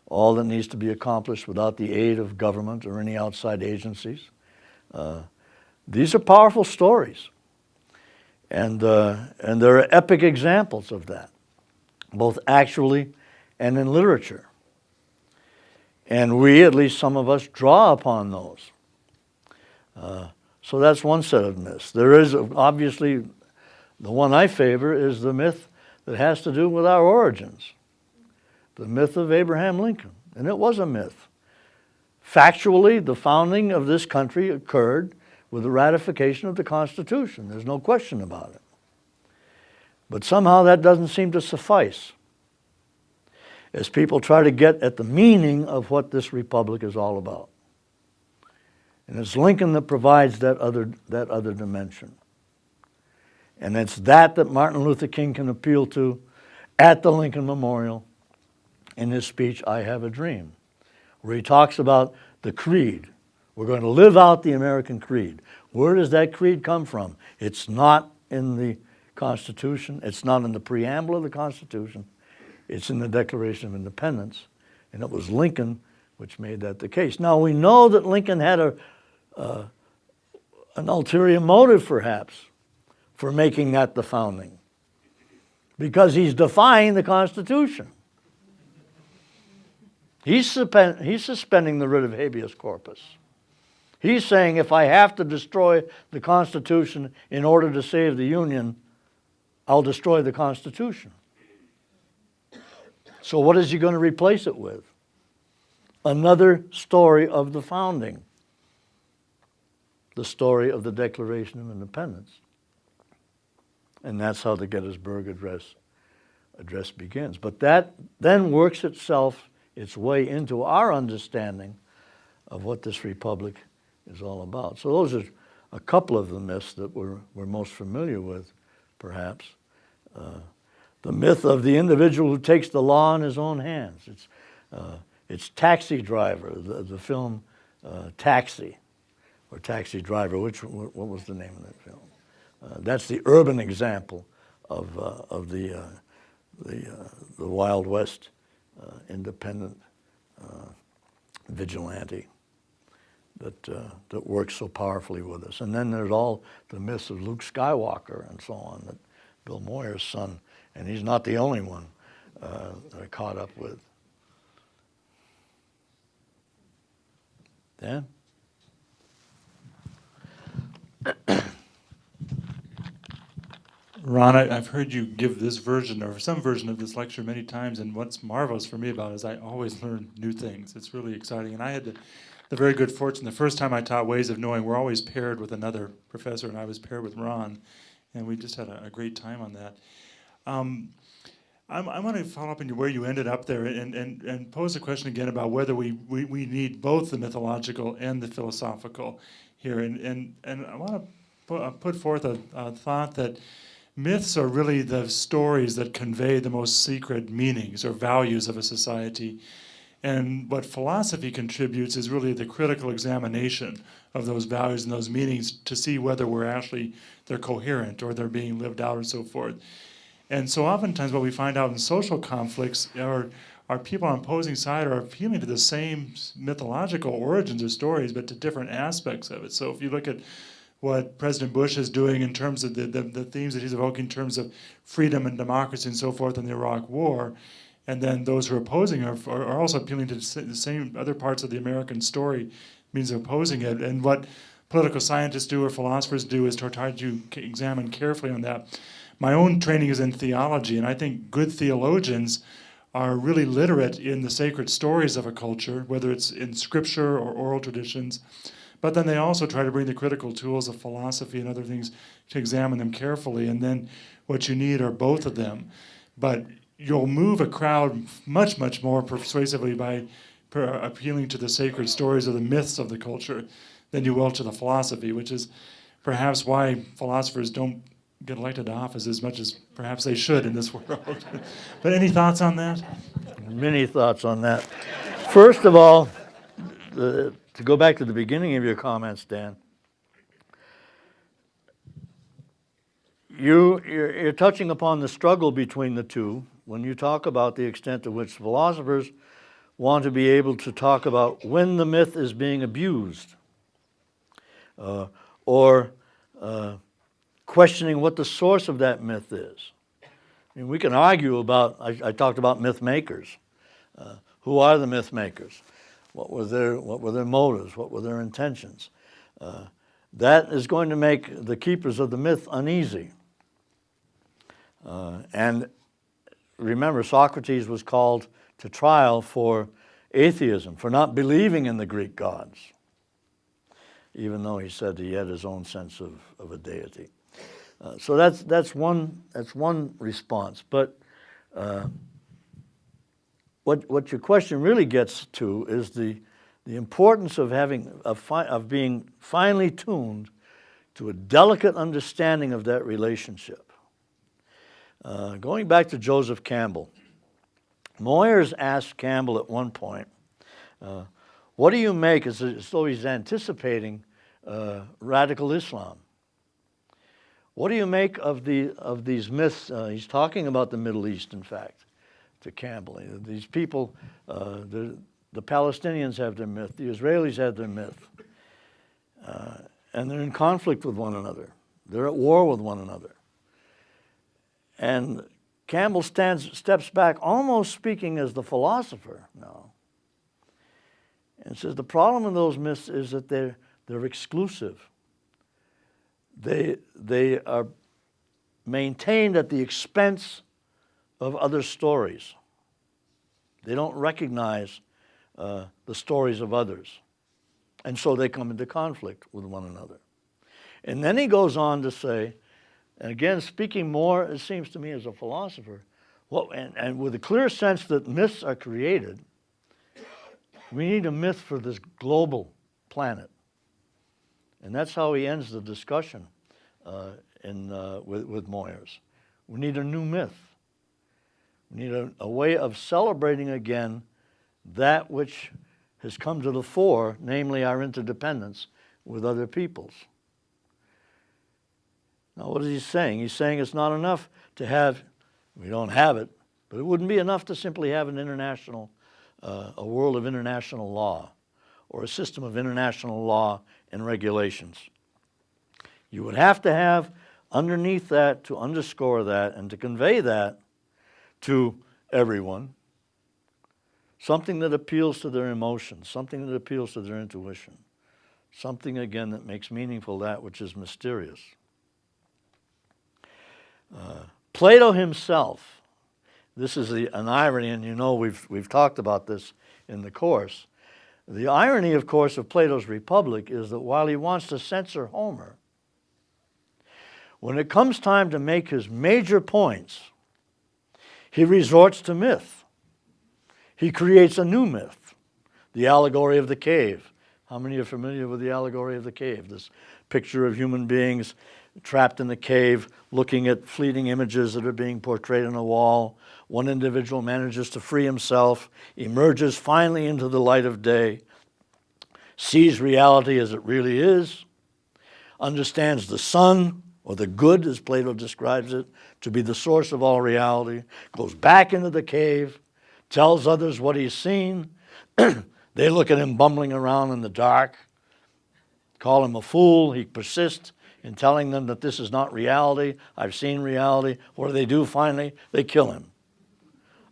all that needs to be accomplished without the aid of government or any outside agencies. These are powerful stories. And there are epic examples of that, both actually and in literature. And we, at least some of us, draw upon those. So that's one set of myths. There is, obviously, the one I favor is the myth that has to do with our origins. The myth of Abraham Lincoln. And it was a myth. Factually, the founding of this country occurred with the ratification of the Constitution. There's no question about it. But somehow that doesn't seem to suffice as people try to get at the meaning of what this republic is all about. And it's Lincoln that provides that other dimension. And it's that Martin Luther King can appeal to at the Lincoln Memorial in his speech, "I Have a Dream," where he talks about the creed. We're going to live out the American creed. Where does that creed come from? It's not in the Constitution. It's not in the preamble of the Constitution. It's in the Declaration of Independence. And it was Lincoln which made that the case. Now, we know that Lincoln had an ulterior motive, perhaps, for making that the founding, because he's defying the Constitution. He's suspending the writ of habeas corpus. He's saying, if I have to destroy the Constitution in order to save the Union, I'll destroy the Constitution. So what is he going to replace it with? Another story of the founding, the story of the Declaration of Independence. And that's how the Gettysburg Address begins. But that then works its way into our understanding of what this republic is all about. So those are a couple of the myths that we're most familiar with, perhaps. The myth of the individual who takes the law in his own hands. It's Taxi Driver, the film Taxi, or Taxi Driver. What was the name of that film? That's the urban example of the Wild West independent vigilante that works so powerfully with us. And then there's all the myths of Luke Skywalker and so on that Bill Moyer's son, and he's not the only one that I caught up with. Dan? Ron, I've heard you give this version or some version of this lecture many times, and what's marvelous for me about it is I always learn new things. It's really exciting. And I had the very good fortune, the first time I taught Ways of Knowing, we're always paired with another professor, and I was paired with Ron, and we just had a great time on that. I want to follow up on where you ended up there and pose a question again about whether we need both the mythological and the philosophical here. And I want to put forth a thought that myths are really the stories that convey the most secret meanings or values of a society. And what philosophy contributes is really the critical examination of those values and those meanings to see whether they're coherent or they're being lived out or so forth. And so oftentimes what we find out in social conflicts are people on opposing side are appealing to the same mythological origins or stories, but to different aspects of it. So if you look at what President Bush is doing in terms of the themes that he's evoking in terms of freedom and democracy and so forth in the Iraq War, and then those who are opposing are also appealing to the same other parts of the American story, means opposing it. And what political scientists do or philosophers do is to try to examine carefully on that. My own training is in theology, and I think good theologians are really literate in the sacred stories of a culture, whether it's in scripture or oral traditions. But then they also try to bring the critical tools of philosophy and other things to examine them carefully. And then what you need are both of them. But you'll move a crowd much, much more persuasively by appealing to the sacred stories or the myths of the culture than you will to the philosophy, which is perhaps why philosophers don't get elected to office as much as perhaps they should in this world. But any thoughts on that? Many thoughts on that. First of all, to go back to the beginning of your comments, Dan, you're touching upon the struggle between the two when you talk about the extent to which philosophers want to be able to talk about when the myth is being abused or questioning what the source of that myth is. I mean, we can argue about, I talked about myth makers. Who are the myth makers? What were their motives? What were their intentions? That is going to make the keepers of the myth uneasy. And remember, Socrates was called to trial for atheism, for not believing in the Greek gods, even though he said he had his own sense of a deity. So that's one response. But what your question really gets to is the importance of being finely tuned to a delicate understanding of that relationship. Going back to Joseph Campbell, Moyers asked Campbell at one point, what do you make, as though he's anticipating radical Islam, what do you make of these myths? He's talking about the Middle East, in fact, to Campbell. These people, the Palestinians have their myth, the Israelis have their myth, and they're in conflict with one another. They're at war with one another. And Campbell steps back, almost speaking as the philosopher now, and says the problem with those myths is that they're exclusive. They are maintained at the expense of other stories. They don't recognize the stories of others. And so they come into conflict with one another. And then he goes on to say, and again, speaking more, it seems to me, as a philosopher, and with a clear sense that myths are created, we need a myth for this global planet. And that's how he ends the discussion with Moyers. We need a new myth. We need a way of celebrating again that which has come to the fore, namely our interdependence with other peoples. Now, what is he saying? He's saying it's not enough to have, we don't have it, but it wouldn't be enough to simply have an international, a world of international law or a system of international law and regulations. You would have to have underneath that, to underscore that and to convey that to everyone, something that appeals to their emotions, something that appeals to their intuition, something, again, that makes meaningful that which is mysterious. Plato himself, this is an irony, and you know we've talked about this in the course. The irony, of course, of Plato's Republic is that while he wants to censor Homer, when it comes time to make his major points, he resorts to myth. He creates a new myth, the allegory of the cave. How many are familiar with the allegory of the cave? This picture of human beings trapped in the cave, looking at fleeting images that are being portrayed on a wall. One individual manages to free himself, emerges finally into the light of day, sees reality as it really is, understands the sun, or the good, as Plato describes it, to be the source of all reality, goes back into the cave, tells others what he's seen. They look at him bumbling around in the dark, call him a fool. He persists in telling them that this is not reality. I've seen reality. What do? Finally, they kill him.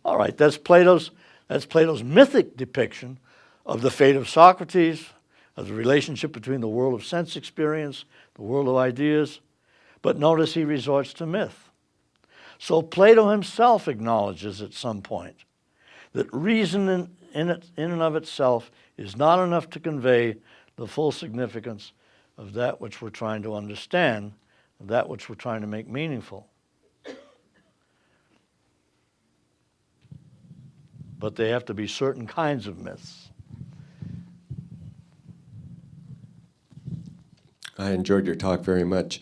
All right, that's Plato's mythic depiction of the fate of Socrates, of the relationship between the world of sense experience, the world of ideas. But notice he resorts to myth. So Plato himself acknowledges at some point that reason in and of itself is not enough to convey the full significance of that which we're trying to understand, of that which we're trying to make meaningful. But they have to be certain kinds of myths. I enjoyed your talk very much.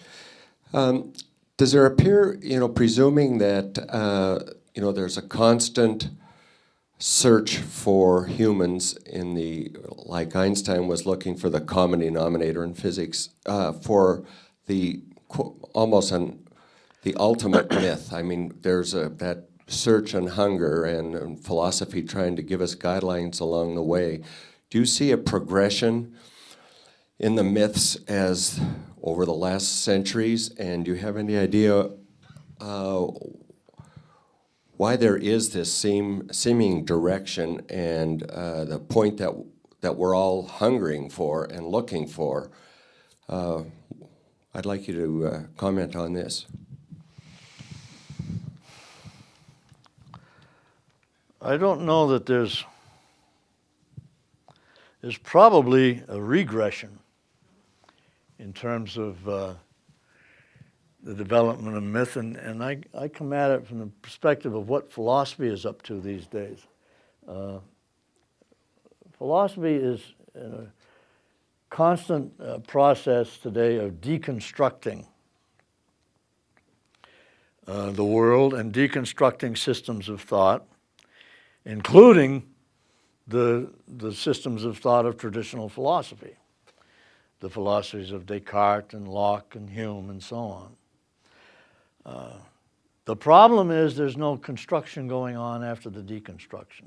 Does there appear, presuming that, there's a constant search for humans like Einstein was looking for the common denominator in physics, for the ultimate myth. I mean, there's that search and hunger and philosophy trying to give us guidelines along the way. Do you see a progression in the myths as over the last centuries, and do you have any idea why there is this seeming direction and the point that we're all hungering for and looking for? I'd like you to comment on this. I don't know that there's probably a regression in terms of the development of myth, and I come at it from the perspective of what philosophy is up to these days. Philosophy is in a constant process today of deconstructing the world and deconstructing systems of thought, including the systems of thought of traditional philosophy, the philosophies of Descartes and Locke and Hume and so on. The problem is there's no construction going on after the deconstruction.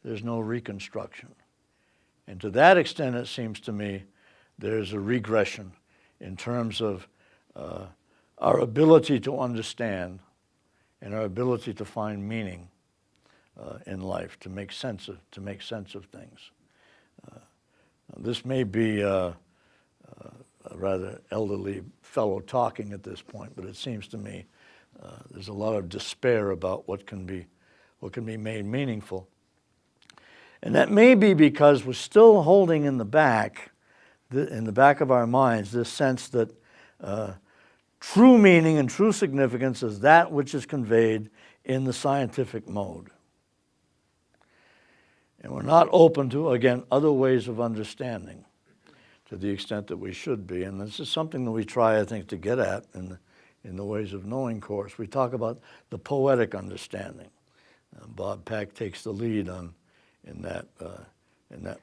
There's no reconstruction. And to that extent, it seems to me, there's a regression in terms of our ability to understand and our ability to find meaning in life, to make sense of things. This may be a rather elderly fellow talking at this point, but it seems to me there's a lot of despair about what can be made meaningful. And that may be because we're still holding in the back of our minds, this sense that true meaning and true significance is that which is conveyed in the scientific mode. And we're not open to, again, other ways of understanding to the extent that we should be. And this is something that we try, I think, to get at in the Ways of Knowing course. We talk about the poetic understanding. Bob Pack takes the lead in that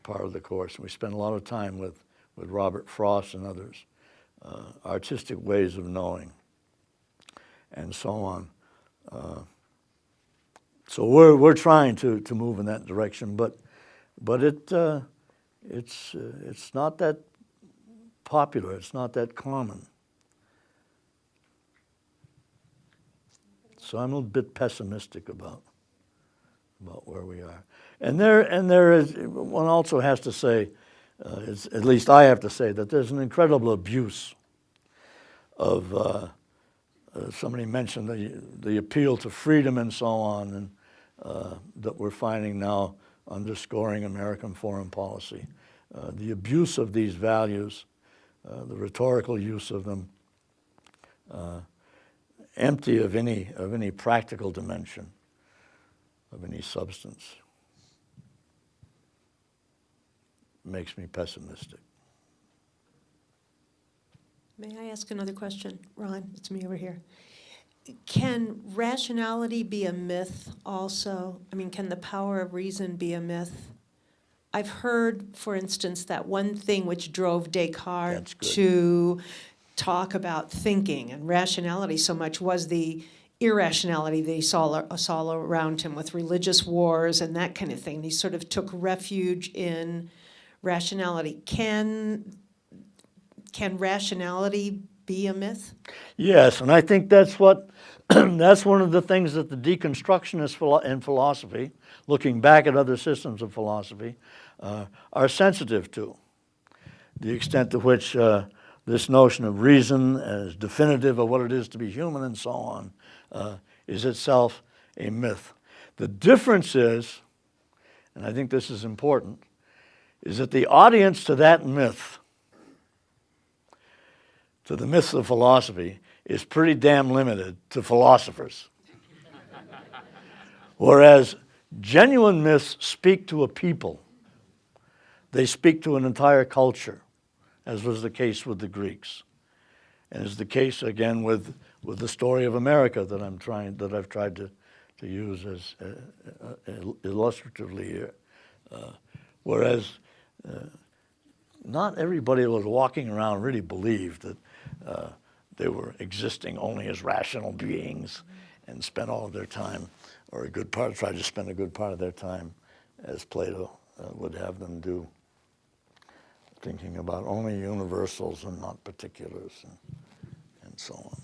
part of the course. And we spend a lot of time with Robert Frost and others, artistic ways of knowing, and so on. So we're trying to move in that direction, but it's not that popular. It's not that common. So I'm a bit pessimistic about where we are. And there is, one also has to say, at least I have to say, that there's an incredible abuse of, somebody mentioned the appeal to freedom and so on, and that we're finding now underscoring American foreign policy. The abuse of these values, the rhetorical use of them, empty of any practical dimension, of any substance, makes me pessimistic. May I ask another question? Ron, it's me over here. Can rationality be a myth also? I mean, can the power of reason be a myth? I've heard, for instance, that one thing which drove Descartes to talk about thinking and rationality so much was the irrationality that he saw around him with religious wars and that kind of thing. He sort of took refuge in rationality. Can rationality be a myth? Yes, and I think that's what that's one of the things that the deconstructionists in philosophy, looking back at other systems of philosophy, are sensitive to. The extent to which this notion of reason as definitive of what it is to be human and so on is itself a myth. The difference is, and I think this is important, is that the audience to that myth, to the myths of philosophy, is pretty damn limited to philosophers. Whereas genuine myths speak to a people. They speak to an entire culture, as was the case with the Greeks. And is the case again with the story of America that I've tried to use as illustratively here. Whereas not everybody who was walking around really believed that they were existing only as rational beings and spent all of their time, or tried to spend a good part of their time, as Plato would have them do, thinking about only universals and not particulars and so on.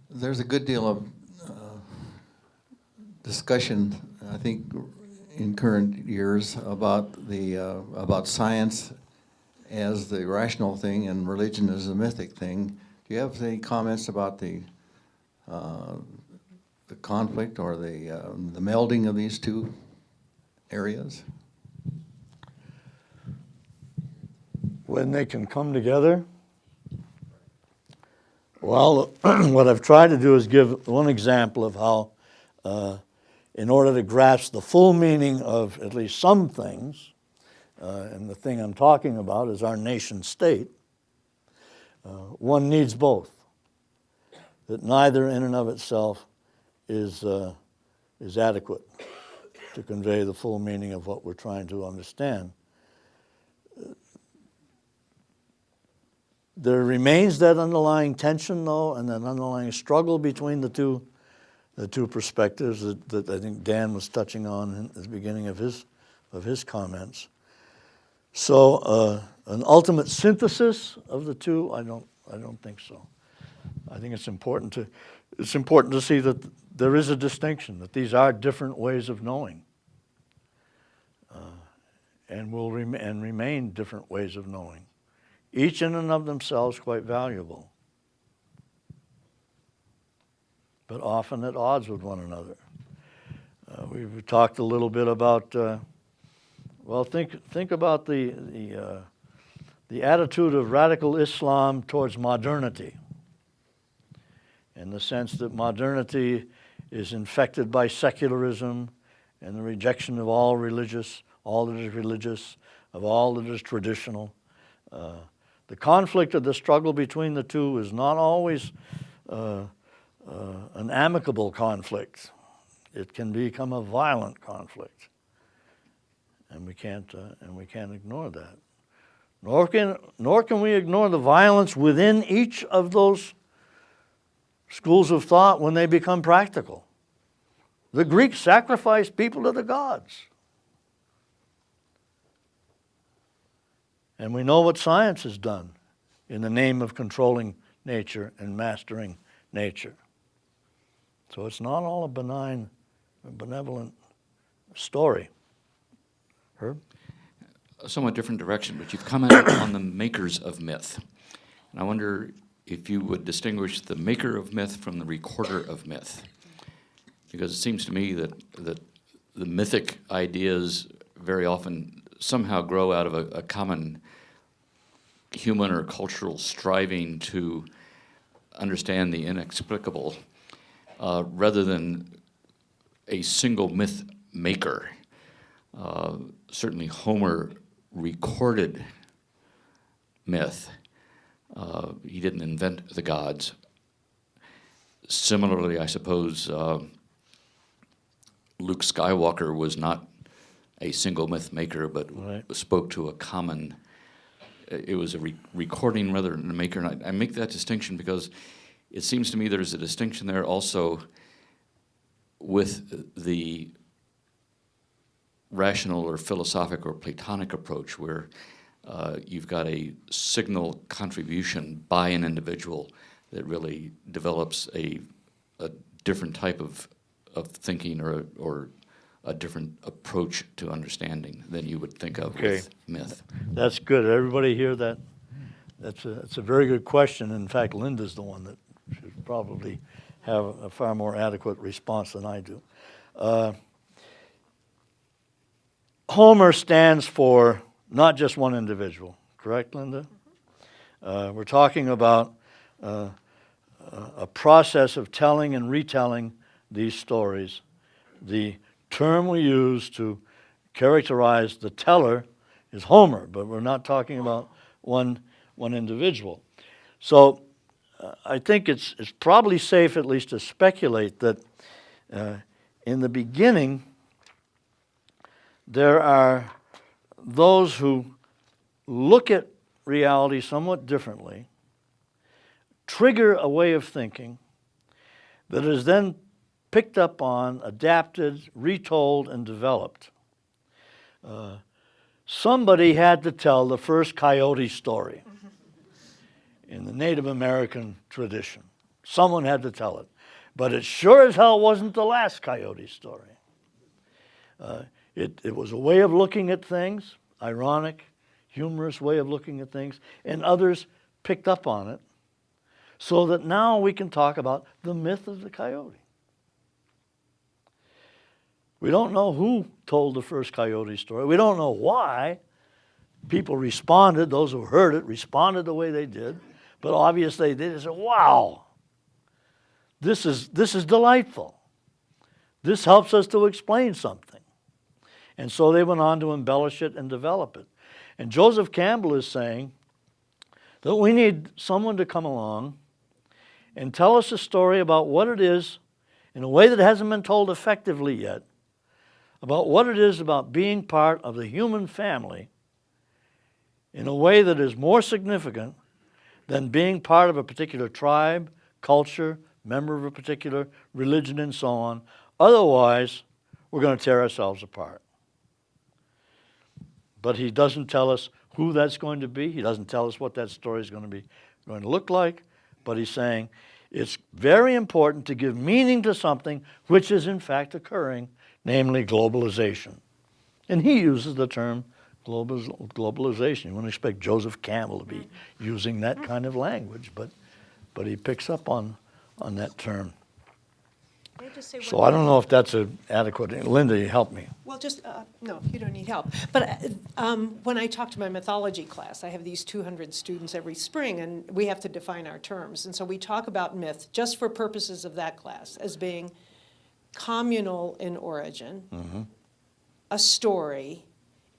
There's a good deal of discussion, I think, in current years about science as the rational thing and religion as the mythic thing. Do you have any comments about the conflict or the melding of these two areas? When they can come together? Well, what I've tried to do is give one example of how in order to grasp the full meaning of at least some things, and the thing I'm talking about is our nation state, one needs both. That neither in and of itself is adequate to convey the full meaning of what we're trying to understand. There remains that underlying tension, though, and that underlying struggle between the two perspectives that I think Dan was touching on at the beginning of his comments. So an ultimate synthesis of the two, I don't think so. I think it's important to see that there is a distinction, that these are different ways of knowing, and will remain different ways of knowing, each in and of themselves quite valuable. but often at odds with one another. We've talked a little bit about, well, think about the attitude of radical Islam towards modernity, in the sense that modernity is infected by secularism and the rejection of all that is religious, of all that is traditional. The conflict or the struggle between the two is not always an amicable conflict. It can become a violent conflict, and we can't ignore that. Nor can we ignore the violence within each of those schools of thought when they become practical. The Greeks sacrificed people to the gods. And we know what science has done in the name of controlling nature and mastering nature. So it's not all a benign, benevolent story. Herb? A somewhat different direction, but you've commented on the makers of myth. And I wonder if you would distinguish the maker of myth from the recorder of myth. Because it seems to me that the mythic ideas very often somehow grow out of a common human or cultural striving to understand the inexplicable, rather than a single myth maker. Certainly Homer recorded myth. He didn't invent the gods. Similarly, I suppose Luke Skywalker was not a single myth maker, but spoke to a common. It was a recording rather than a maker. And I make that distinction because it seems to me there's a distinction there also with the rational or philosophic or Platonic approach, where you've got a signal contribution by an individual that really develops a different type of thinking or a different approach to understanding than you would think of with myth. That's good. Everybody hear that? That's a very good question. In fact, Linda's the one that should probably have a far more adequate response than I do. Homer stands for not just one individual, correct, Linda? We're talking about a process of telling and retelling these stories. The term we use to characterize the teller is Homer, but we're not talking about one individual. So I think it's probably safe at least to speculate that in the beginning there are those who look at reality somewhat differently, trigger a way of thinking that is then picked up on, adapted, retold, and developed. Somebody had to tell the first coyote story in the Native American tradition. Someone had to tell it. But it sure as hell wasn't the last coyote story. It was a way of looking at things, ironic, humorous way of looking at things, and others picked up on it, so that now we can talk about the myth of the coyote. We don't know who told the first coyote story. We don't know why people responded, those who heard it responded the way they did, but obviously they said, wow, this is delightful. This helps us to explain something. And so they went on to embellish it and develop it. And Joseph Campbell is saying that we need someone to come along and tell us a story about what it is in a way that hasn't been told effectively yet, about what it is about being part of the human family in a way that is more significant than being part of a particular tribe, culture, member of a particular religion, and so on. Otherwise, we're going to tear ourselves apart. But he doesn't tell us who that's going to be. He doesn't tell us what that story is going to look like. But he's saying it's very important to give meaning to something which is in fact occurring, namely globalization. And he uses the term globalization. You wouldn't expect Joseph Campbell to be using that kind of language, but he picks up on that term. May I just say So one I don't know if that's adequate. Linda, you help me. Well, just, no, you don't need help. But when I talk to my mythology class, I have these 200 students every spring, and we have to define our terms. And so we talk about myth, just for purposes of that class, as being communal in origin, a story,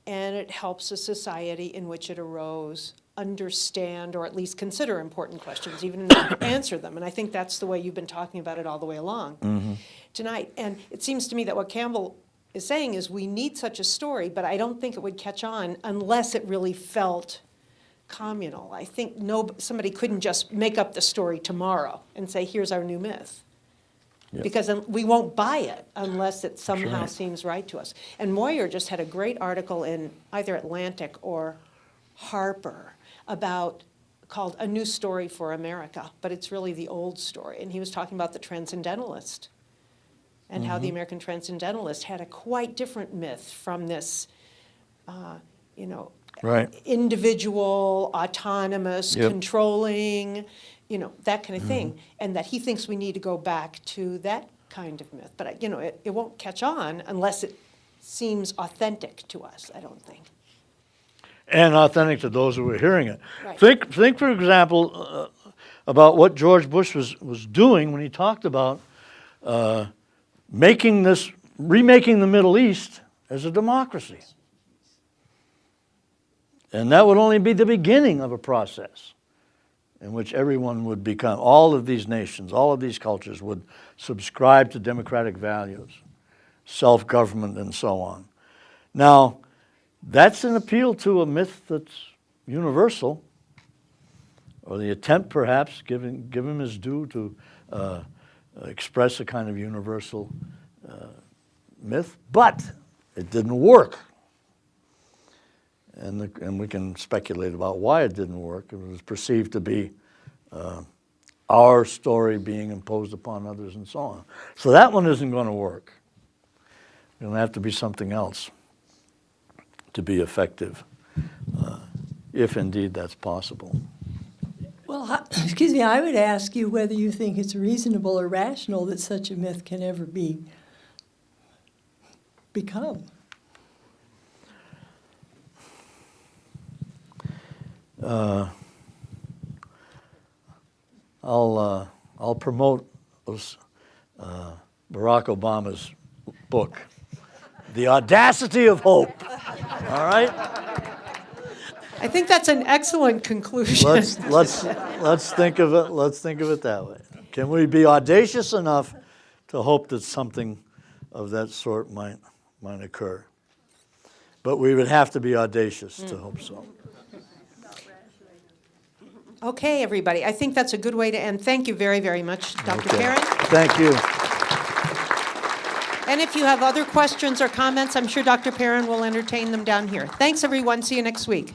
and it helps a society in which it arose understand or at least consider important questions, even not answer them. And I think that's the way you've been talking about it all the way along tonight. And it seems to me that what Campbell is saying is we need such a story, but I don't think it would catch on unless it really felt communal. I think somebody couldn't just make up the story tomorrow and say, here's our new myth. Yep. Because we won't buy it unless it somehow right. seems right to us. And Moyer just had a great article in either Atlantic or Harper called A New Story for America, but it's really the old story. And he was talking about the transcendentalist and how the American transcendentalist had a quite different myth from this, Right. individual, autonomous, Yep. controlling, that kind of thing. And that he thinks we need to go back to that kind of myth. But, it won't catch on unless it seems authentic to us, I don't think. And authentic to those who are hearing it. Right. Think, for example, about what George Bush was doing when he talked about remaking the Middle East as a democracy. And that would only be the beginning of a process in which everyone would become, all of these nations, all of these cultures would subscribe to democratic values, self-government, and so on. Now, that's an appeal to a myth that's universal, or the attempt, perhaps, give him his due to express a kind of universal myth, but it didn't work. And we can speculate about why it didn't work. It was perceived to be our story being imposed upon others and so on. So that one isn't going to work. It's going to have to be something else to be effective, if indeed that's possible. Well, excuse me, I would ask you whether you think it's reasonable or rational that such a myth can ever become. I'll promote Barack Obama's book, The Audacity of Hope. All right? I think that's an excellent conclusion. Let's think of it. Let's think of it that way. Can we be audacious enough to hope that something of that sort might occur? But we would have to be audacious to hope so. Okay, everybody, I think that's a good way to end. Thank you very, very much, Dr. Okay. Perrin. Thank you. And if you have other questions or comments, I'm sure Dr. Perrin will entertain them down here. Thanks, everyone. See you next week.